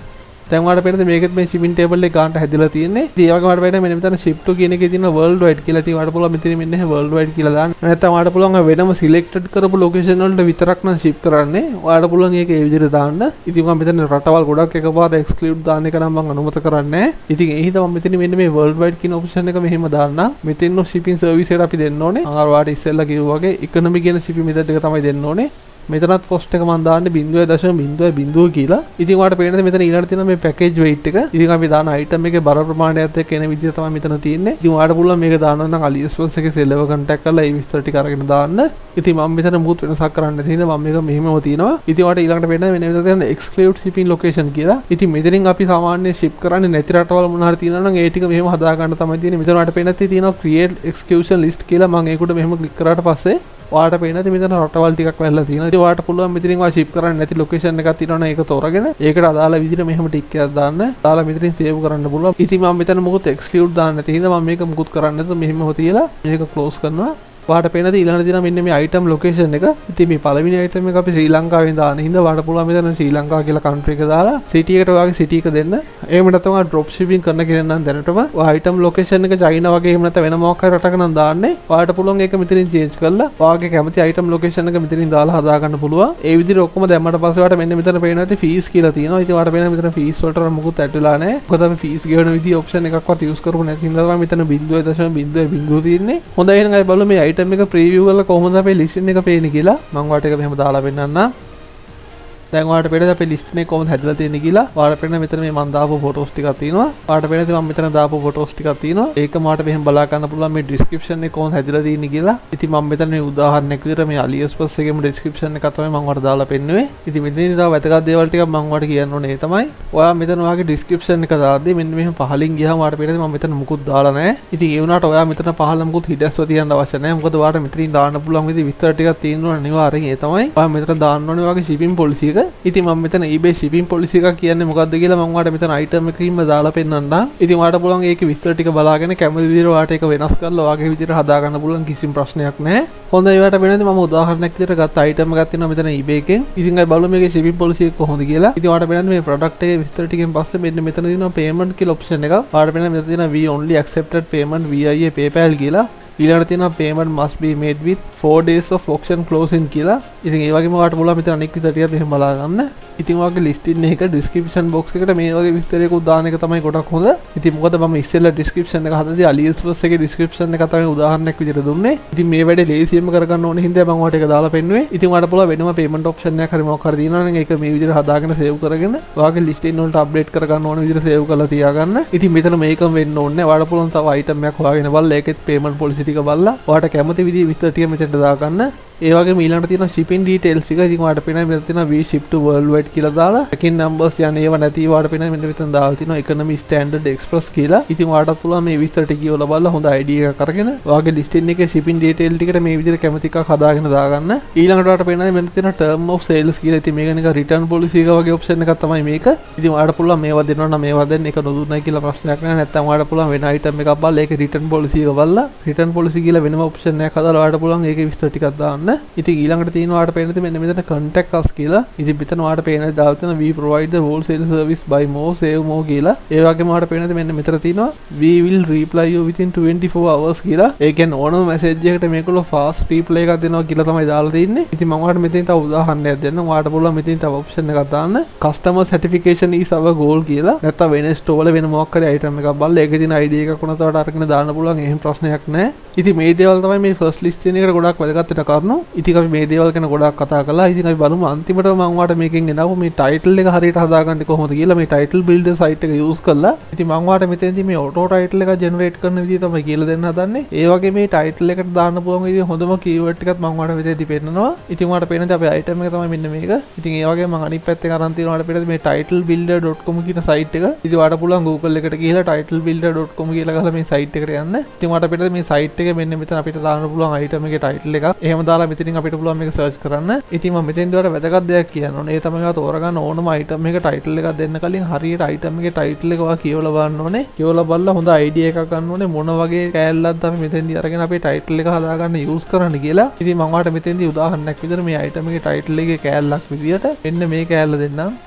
දැන් ඔයාලට පේනද මේකෙත් මේ shipping table එක ගන්නට හැදිලා තියෙන්නේ. ඉතින් ඒ වගේම ඔයාලට පේනවා මෙන්න මෙතන ship to කියන එකේ තියෙන worldwide කියලා. ඉතින් ඔයාලට පුළුවන් මෙතන මෙන්න මේ worldwide කියලා දාන්න. නැත්නම් ඔයාලට පුළුවන් වෙනම selected කරපු location වලට විතරක් නම් ship කරන්නේ. ඔයාලට පුළුවන් ඒක ඒ විදිහට දාන්න. ඉතින් මම මෙතන රටවල් ගොඩක් එකපාර exclude දාන්න එක නම් මම අනුමත කරන්නේ නැහැ. ඉතින් ඒ හින්දා මම මෙතන මෙන්න මේ worldwide කියන option එක මෙහෙම දාන්න. මෙතන shipping service එකට අපි දෙන්න ඕනේ. අර ඉස්සෙල්ලා කිව්වා වගේ economy කියන shipping method එක තමයි දෙන්න ඕනේ. මෙතනත් cost එක මම දාන්නේ 0.00 කියලා. ඉතින් ඔයාලට පේනද මෙතන ඊළඟට තියෙන මේ package weight එක. ඉතින් අපි දාන item එකේ බර ප්‍රමාණයත් එක්ක එන විදිහ තමයි මෙතන තියෙන්නේ. ඉතින් ඔයාලට පුළුවන් මේක දාන්න නම් AliExpress එකේ seller contact කරලා ඒ විස්තර ටික අරගෙන දාන්න. ඉතින් මම මෙතන මුකුත් වෙනසක් කරන්න නැති හින්දා මම මේක මෙහෙමම තියෙනවා. ඉතින් ඔයාලට ඊළඟට පේනද මෙන්න මෙතන තියෙන exclude shipping location කියලා. ඉතින් මෙතනින් අපි සාමාන්‍ය ship කරන්නේ නැති රටවල් මොනවා හරි තියෙනවා නම් ඒ ටික මෙහෙම හදා ගන්න තමයි තියෙන්නේ. මෙතන ඔයාලට පේනත් තියෙනවා create exclusion list කියලා. මම ඒකට මෙහෙම click කරාට පස්සේ ඔයාලට පේනද මෙතන රටවල් ටිකක් වැල්ලා තියෙනවා. ඉතින් ඔයාලට පුළුවන් මෙතනින් ඔයා ship කරන්නේ නැති location එකක් තියෙනවනේ ඒක තෝරගෙන ඒකට අදාළ විදිහට මෙහෙම ටික් එකක් දාන්න. දාලා මෙතනින් save කරන්න පුළුවන්. ඉතින් මම මෙතන මොකුත් exclude දාන්න නැති හින්දා මම මේක මොකුත් කරන්නේ නැතුව මෙහෙම තියලා මේක close කරනවා. වාට පේනද ඊළඟට තියෙනවා මෙන්න මේ item location එක. ඉතින් මේ පළවෙනි item එක අපි ශ්‍රී ලංකාවෙන් දාන හින්දා වාට පුළුවන් මෙතන ශ්‍රී ලංකාව කියලා country එක දාලා city එකට ඔයාගේ city එක දෙන්න. එහෙම නැත්නම් ඔයා drop shipping කරන කෙනෙක් නම් දැනටම ඔයා item location එක China වගේ එහෙම නැත්නම් වෙන මොකක් හරි රටක නම් දාන්නේ. ඔයාට පුළුවන් ඒක මෙතනින් change කරලා ඔයාගේ කැමති item location එක මෙතනින් දාලා හදා ගන්න පුළුවන්. ඒ විදිහට ඔක්කොම දැම්මට පස්සේ ඔයාට මෙන්න මෙතන පේනවා ඇති fees කියලා තියෙනවා. ඉතින් ඔයාට පේනවා මෙතන fees වලට මොකුත් ඇඩ් වෙලා නැහැ. මොකද අපි fees ගෙවන විදිහ option එකක්වත් use කරපු නැති හින්දා තමයි මෙතන 0.0.0 තියෙන්නේ. හොඳයි එහෙනම් අය බලමු මේ item එක preview කරලා කොහොමද අපේ listing එක පේන්නේ කියලා. මම ඔයාලට ඒක මෙහෙම දාලා පෙන්නන්නම්. දැන් ඔයාලට පේනද අපේ ලිස්ට් එකේ කොහොමද හැදලා තියෙන්නේ කියලා. ඔයාලට පේන මෙතන මේ මම දාපු ෆොටෝස් ටිකක් තියෙනවා. ඔයාලට පේනද මම මෙතන දාපු ෆොටෝස් ටිකක් තියෙනවා. ඒක මාට මෙහෙම බලා ගන්න පුළුවන් මේ description එකේ කොහොමද හැදලා තියෙන්නේ කියලා. ඉතින් මම මෙතන මේ උදාහරණයක් විදිහට මේ AliExpress එකේම description එක තමයි මම ඔයාලට දාලා පෙන්නුවේ. ඉතින් මෙතනින් තව වැදගත් දේවල් ටිකක් මම ඔයාලට කියන්න ඕනේ. ඒ තමයි ඔයා මෙතන ඔයාගේ description එක දාද්දී මෙන්න මෙහෙම පහලින් ගියාම ඔයාලට පේනද මම මෙතන මුකුත් දාලා නැහැ. ඉතින් ඒ වුණාට ඔයා මෙතන පහල මුකුත් හිඩස්ව තියන්න අවශ්‍ය නැහැ. මොකද ඔයාලට මෙතනින් දාන්න පුළුවන් විදිහ විස්තර ටිකක් තියෙනවා අනිවාර්යෙන්. ඒ තමයි ඔයා මෙතන දාන්න ඕනේ ඔයාගේ shipping policy එක. ඉතින් මම මෙතන eBay shipping policy එකක් කියන්නේ මොකක්ද කියලා මම ඔයාලට මෙතන item එකකින්ම දාලා පෙන්නන්නම්. ඉතින් ඔයාලට පුළුවන් ඒකේ විස්තර ටික බලාගෙන කැමති විදිහට ඔයාලට ඒක වෙනස් කරලා ඔයාගේ විදිහට හදා ගන්න පුළුවන් කිසිම ප්‍රශ්නයක් නැහැ. හොඳයි ඔයාලට වෙනදී මම උදාහරණයක් විදිහට ගත්ත item එකක් තියෙනවා මෙතන eBay එකෙන්. ඉතින් අය බලමු මේකේ shipping policy එක කොහොමද කියලා. ඉතින් ඔයාලට වෙනදී මේ product එකේ විස්තර ටිකෙන් පස්සේ මෙන්න මෙතන තියෙනවා payment කියලා option එකක්. ඔයාලට වෙනදී මෙතන තියෙනවා we only accepted payment via PayPal කියලා. ඊළඟට තියෙනවා payment must be made with 4 days of auction closing කියලා. ඉතින් ඒ වගේම ඔයාලට පුළුවන් මෙතන අනෙක් විතර ටිකක් මෙහෙම බලා ගන්න. ඉතින් ඔයාගේ listing එක description box එකට මේ වගේ විස්තරයකුත් දාන එක තමයි ගොඩක් හොඳ. ඉතින් මොකද මම ඉස්සෙල්ලා description එක හදද්දී AliExpress එකේ description එක තමයි උදාහරණයක් විදිහට දුන්නේ. ඉතින් මේ වැඩේ ලේසියෙන්ම කරගන්න ඕන හින්දා මම ඔයාලට ඒක දාලා පෙන්නුවේ. ඉතින් ඔයාලට පුළුවන් වෙනම payment option එකක් හරි මොකක් හරි තියෙනවා නම් ඒක මේ විදිහට හදාගෙන save කරගෙන ඔයාගේ listing වලට update කරගන්න ඕන විදිහට save කරලා තියාගන්න. ඉතින් මෙතන මේකම වෙන්න ඕනේ නැහැ. ඔයාලට පුළුවන් තව item එකක් හොයාගෙන බලලා ඒකෙත් payment policy ටික බලලා ඔයාලට කැමති විදිහේ විස්තර ටික මෙතනට දාගන්න. ඒ වගේම ඊළඟට තියෙනවා shipping details ටික. ඉතින් ඔයාලට පේනවා මෙතන තියෙනවා we ship to worldwide කියලා දාලා tracking numbers යන ඒවා නැති ඔයාලට පේනවා මෙන්න මෙතන දාලා තියෙනවා economy standard express කියලා. ඉතින් ඔයාලට පුළුවන් මේ විස්තර ටික කියවලා බලලා හොඳ idea එකක් අරගෙන ඔයාගේ listing එකේ shipping detail ටිකට මේ විදිහට කැමති එකක් හදාගෙන දාගන්න. ඊළඟට ඔයාලට පේනවා මෙතන තියෙනවා term of sales කියලා. ඉතින් මේක නිකන් return policy එක වගේ option එකක් තමයි මේක. ඉතින් ඔයාලට පුළුවන් මේවා දෙනවා නම් මේවා දෙන්න එක නොදුන්නයි කියලා ප්‍රශ්නයක් නැහැ. නැත්නම් ඔයාලට පුළුවන් වෙන item එකක් බලලා ඒකේ return policy එක බලලා return policy කියලා වෙනම option එකක් හදාලා ඔයාලට පුළුවන් ඒකේ විස්තර ටිකක් දාන්න. ඉතින් ඊළඟට තියෙනවා ඔයාලට පේන මෙන්න මෙතන contact us කියලා. ඉතින් මෙතන ඔයාලට පේන දාලා තියෙනවා we provide the wholesale service buy more save more කියලා. ඒ වගේම ඔයාලට පේන මෙන්න මෙතන තියෙනවා we will reply you within 24 hours කියලා. ඒ කියන්නේ ඕනම message එකකට මේගොල්ලෝ fast reply එකක් දෙනවා කියලා තමයි දාලා තියෙන්නේ. ඉතින් මම ඔයාලට මෙතන තව උදාහරණයක් දෙන්නම්. ඔයාලට පුළුවන් මෙතන තව option එකක් දාන්න customer certification is our goal කියලා. නැත්නම් වෙන store වල වෙන මොකක් හරි item එකක් බලලා ඒකේ තියෙන ID එකක් වුණත් ඔයාලට අරගෙන දාන්න පුළුවන්. එහෙම ප්‍රශ්නයක් නැහැ. ඉතින් මේ දේවල් තමයි මේ first list එකට ගොඩක් වැදගත් වෙන කරුණු. ඉතින් අපි මේ දේවල් ගැන ගොඩක් කතා කළා. ඉතින් අපි බලමු අන්තිමට මම ඔයාලට මේකෙන් එනවා මේ title එක හරියට හදාගන්නේ කොහොමද කියලා. මේ title builder site එක use කරලා. ඉතින් මම ඔයාලට මෙතනදී මේ auto title එක generate කරන විදිහ තමයි කියලා දෙන්න හදන්නේ. ඒ වගේ මේ title එකට දාන්න පුළුවන් විදිහ හොඳම keyword ටිකක් මම ඔයාලට මෙතනදී පෙන්නනවා. ඉතින් ඔයාලට පේනද අපේ item එක තමයි මෙන්න මේක. ඉතින් ඒ වගේ මම අනිත් පැත්තෙන් අරන් තියෙනවා ඔයාලට පේනද මේ titlebuilder.com කියන site එක. ඉතින් ඔයාලට පුළුවන් Google එකට ගිහලා titlebuilder.com කියලා ගහලා මේ site එකට යන්න. ඉතින් ඔයාලට පේනද මේ site එකේ මෙන්න මෙතන අපිට දාන්න පුළුවන් item එකේ title එක. එහෙම දාලා මෙතනින් අපිට පුළුවන් මේක search කරන්න. ඉතින් මම මෙතෙන්දී ඔයාලට වැදගත් දෙයක් කියන්න ඕනේ. ඒ තමයි ඔයා තෝරගන්න ඕනම item එකක title එකක් දෙන්න කලින් හරියට item එකේ title එක ඔයා කියවලා බලන්න ඕනේ. කියවලා බලලා හොඳ idea එකක් ගන්න ඕනේ මොන වගේ කෑල්ලක්ද අපි මෙතෙන්දී අරගෙන අපේ title එක හදාගන්න use කරන්න කියලා. ඉතින් මම ඔයාලට මෙතෙන්දී උදාහරණයක් විදිහට මේ item එකේ title එකේ කෑල්ලක් විදිහට මෙන්න මේ කෑල්ල දෙන්නම්.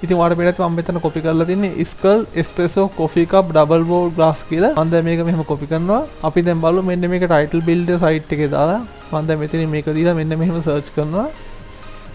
ඉතින් ඔයාලට පේනවා මම මෙතන copy කරලා තින්නේ Skull Espresso Coffee Cup Double Bowl Glass කියලා. මම දැන් මේක මෙහෙම copy කරනවා. අපි දැන් බලමු මෙන්න මේක title builder site එකේ දාලා මම දැන් මෙතනින් මේක දීලා මෙන්න මෙහෙම search කරනවා.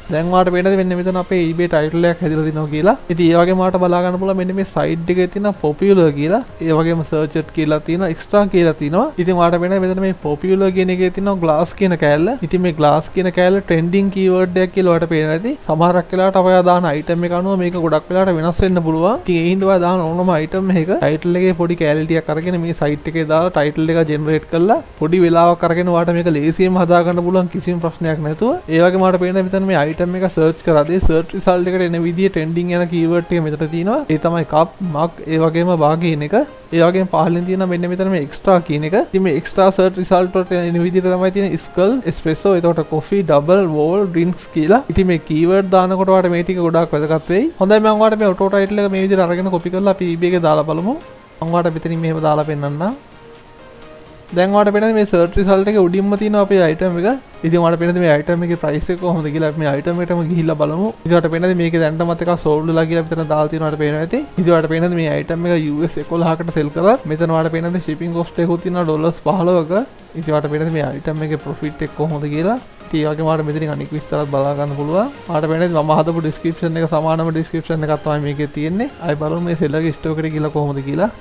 දැන් ඔයාලට පේනද මෙන්න මෙතන අපේ eBay title එකක් හැදිලා තිනවා කියලා. ඉතින් ඒ වගේම ඔයාලට බලා ගන්න පුළුවන් මෙන්න මේ site එකේ තියෙන popular කියලා. ඒ වගේම search it කියලා තියෙනවා extra කියලා තියෙනවා. ඉතින් ඔයාලට පේනද මෙතන මේ popular කියන එකේ තියෙනවා glass කියන කෑල්ල. ඉතින් මේ glass කියන කෑල්ල trending keyword එකක් කියලා ඔයාලට පේනවා ඇති. සමහරක් වෙලාවට ඔයා දාන item එක අනුව මේක ගොඩක් වෙලාවට වෙනස් වෙන්න පුළුවන්. ඉතින් ඒ හින්දා ඔයා දාන ඕනම item එකක title එකේ පොඩි කෑලි ටිකක් අරගෙන මේ site එකේ දාලා title එක generate කරලා පොඩි වෙලාවක් අරගෙන ඔයාලට මේක ලේසියෙන්ම හදා ගන්න පුළුවන් කිසිම ප්‍රශ්නයක් නැතුව. ඒ වගේම ඔයාලට පේනවා මෙතන මේ item එක search කරද්දී search result එකට එන විදිහේ trending යන keyword ටික මෙතන තියෙනවා. ඒ තමයි cup, mug, ඒ වගේම bar කියන එක. ඒ වගේම පහලින් තියෙනවා මෙන්න මෙතන මේ extra කියන එක. ඉතින් මේ extra search result වලට එන විදිහට තමයි තියෙන Skull Espresso, එතකොට coffee, double wall drinks කියලා. ඉතින් මේ keyword දානකොට ඔයාලට මේ ටික ගොඩාක් වැදගත් වෙයි. හොඳයි මම ඔයාලට මේ auto title එක මේ විදිහට අරගෙන copy කරලා අපි eBay එකේ දාලා බලමු. මම ඔයාලට මෙතනින් මෙහෙම දාලා පෙන්නන්නම්. දැන් ඔයාලට පේනද මේ සර්ච් රිසල්ට් එකේ උඩින්ම තියෙන අපේ item එක. ඉතින් ඔයාලට පේනද මේ item එකේ price එක කොහොමද කියලා අපි මේ item එකටම ගිහිල්ලා බලමු. ඉතින් ඔයාලට පේනද මේකේ දැනටමත් එකක් sold වෙලා කියලා මෙතන දාලා තියෙනවා ඔයාලට පේනවා ඇති. ඉතින් ඔයාලට පේනද මේ item එක US 11කට sell කරා. මෙතන ඔයාලට පේනද shipping cost එකකුත් තියෙනවා $15ක. ඉතින් ඔයාලට පේනද මේ item එකේ profit එක කොහොමද කියලා. ඉතින් ඒ වගේම ඔයාලට මෙතනින් අනික් විස්තරත් බලා ගන්න පුළුවන්. ඔයාලට පේනද මම හදපු description එක සමානම description එකක් තමයි මේකේ තියෙන්නේ. ආයි බලමු මේ seller ගේ store එකට ගිහලා කොහොමද කියලා.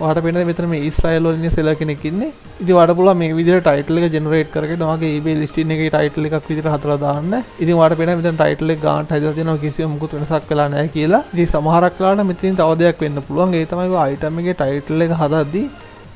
ඔයාලට පේනද මෙතන මේ ඊශ්‍රායල් වල ඉන්න seller කෙනෙක් ඉන්නේ. ඉතින් ඔයාලට පුළුවන් මේ විදිහට title එක generate කරගෙන ඔයාගේ eBay listing එකේ title එකක් විදිහට හදලා දාන්න. ඉතින් ඔයාලට පේනවා මෙතන title එක ගානට හදලා තියෙනවා කිසිම මුකුත් වෙනසක් වෙලා නැහැ කියලා. ඉතින් සමහරක් වෙලාවට මෙතනින් තව දෙයක් වෙන්න පුළුවන්. ඒ තමයි ඔය item එකේ title එක හදද්දී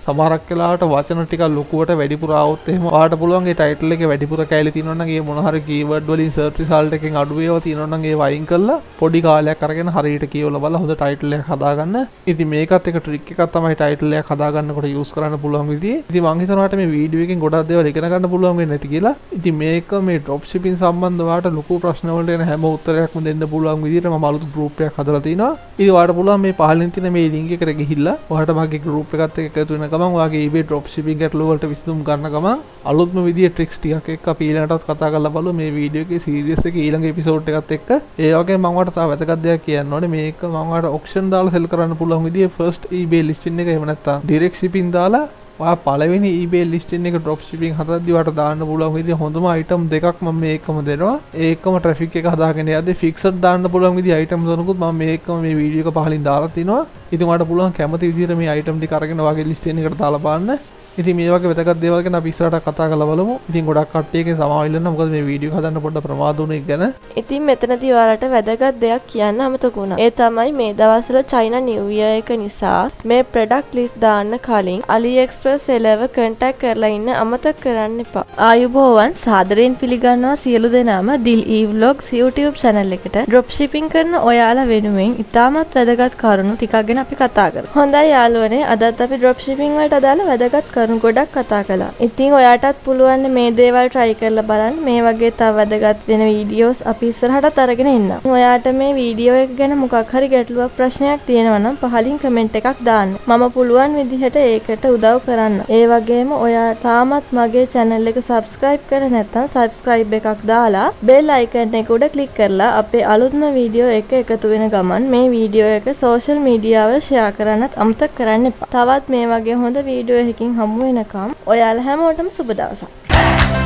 සමහරක් වෙලාවට වචන ටික ලොකුවට වැඩිපුර આવොත් එහෙම ඔයාලට පුළුවන් ඒ ටයිටල් එකේ වැඩිපුර කැලේ තියෙනවා නම් ඒ මොන හරි කීවර්ඩ් වලින් සර්ච් රිසල්ට් එකෙන් අඩු ඒවා තියෙනවා නම් ඒ වයින් කරලා පොඩි කාලයක් අරගෙන හරියට කියවලා බලලා හොඳ ටයිටල් එකක් හදාගන්න. ඉතින් මේකත් එක ට්‍රික් එකක් තමයි ටයිටල් එකක් හදාගන්නකොට යූස් කරන්න පුළුවන් විදිහේ. ඉතින් මම හිතනවා මේ වීඩියෝ එකෙන් ගොඩක් දේවල් ඉගෙන ගන්න පුළුවන් වෙන්නේ නැති කියලා. ඉතින් මේක මේ ඩ්‍රොප් ෂිපින් සම්බන්ධව ඔයාලට ලොකු ප්‍රශ්න වලට එන හැම උත්තරයක්ම දෙන්න පුළුවන් විදිහට මම අලුත් ගෲප් එකක් හදලා තිනවා. ඉතින් ඔයාලට පුළුවන් මේ පහලින් තියෙන මේ ලින්ක් එකට ගිහිල්ලා ඔයාලට මගේ ගෲප් එකත් එක්ක එකතු වෙන ගමන් ඔයාගේ eBay drop shipping ගැටලු වලට විසඳුම් ගන්න ගමන් අලුත්ම විදිහේ ට්‍රික්ස් ටිකක් එක්ක අපි ඊළඟටත් කතා කරලා බලමු මේ වීඩියෝ එකේ සීරීස් එකේ ඊළඟ එපිසෝඩ් එකත් එක්ක. ඒ වගේම මම ඔයාලට තව වැදගත් දෙයක් කියන්න ඕනේ. මේක මම ඔයාලට auction දාලා sell කරන්න පුළුවන් විදිහේ first eBay listing එක එහෙම නැත්නම් direct shipping දාලා ඔයා පළවෙනි eBay listing එක drop shipping හදද්දී ඔයාලට දාන්න පුළුවන් විදිහේ හොඳම item දෙකක් මම මේකම දෙනවා. ඒකම traffic එක හදාගෙන යද්දී fixed දාන්න පුළුවන් විදිහේ item දෙනකුත් මම මේකම මේ වීඩියෝ එක පහලින් දාලා තිනවා. ඉතින් ඔයාලට පුළුවන් කැමති විදිහට මේ item ටික අරගෙන ඔයාගේ listing එකට දාලා බලන්න. ඉතින් මේ වගේ වැදගත් දේවල් ගැන අපි ඉස්සරහට කතා කරලා බලමු. ඉතින් ගොඩක් කට්ටියකින් සමාව ඉල්ලන්න මොකද මේ වීඩියෝ හදන්න පොඩ්ඩක් ප්‍රමාද වුණ එක ගැන. ඉතින් මෙතනදී ඔයාලට වැදගත් දෙයක් කියන්න අමතක වුණා. ඒ තමයි මේ දවස්වල China New Year එක නිසා මේ product list දාන්න කලින් AliExpress seller contact කරලා ඉන්න අමතක කරන්න එපා. ආයුබෝවන් සාදරයෙන් පිළිගන්නවා සියලු දෙනාම දිල් e-vlogs YouTube channel එකට. drop shipping කරන ඔයාලා වෙනුවෙන් ඉතාමත් වැදගත් කරුණු ටිකක් ගැන අපි කතා කරමු. හොඳයි යාළුවනේ අදත් අපි drop shipping වලට අදාළ වැදගත් කරුණු ගොඩක් කතා කළා. ඉතින් ඔයාටත් පුළුවන් මේ දේවල් try කරලා බලන්න. මේ වගේ තව වැදගත් වෙන වීඩියෝස් අපි ඉස්සරහටත් අරගෙන එන්නම්. ඔයාට මේ වීඩියෝ එක ගැන මොකක් හරි ගැටලුවක් ප්‍රශ්නයක් තියෙනවා නම් පහලින් කමෙන්ට් එකක් දාන්න. මම පුළුවන් විදිහට ඒකට උදව් කරන්න. ඒ වගේම ඔයා තාමත් මගේ channel එක subscribe කරලා නැත්නම් subscribe එකක් දාලා bell icon එක උඩ click කරලා අපේ අලුත්ම වීඩියෝ එක එකතු වෙන ගමන් මේ වීඩියෝ එක social media වල share කරන්නත් අමතක කරන්න එපා. තවත් මේ වගේ හොඳ වීඩියෝ එකකින් හමු වෙනකම් ඔයාලා හැමෝටම සුබ දවසක්.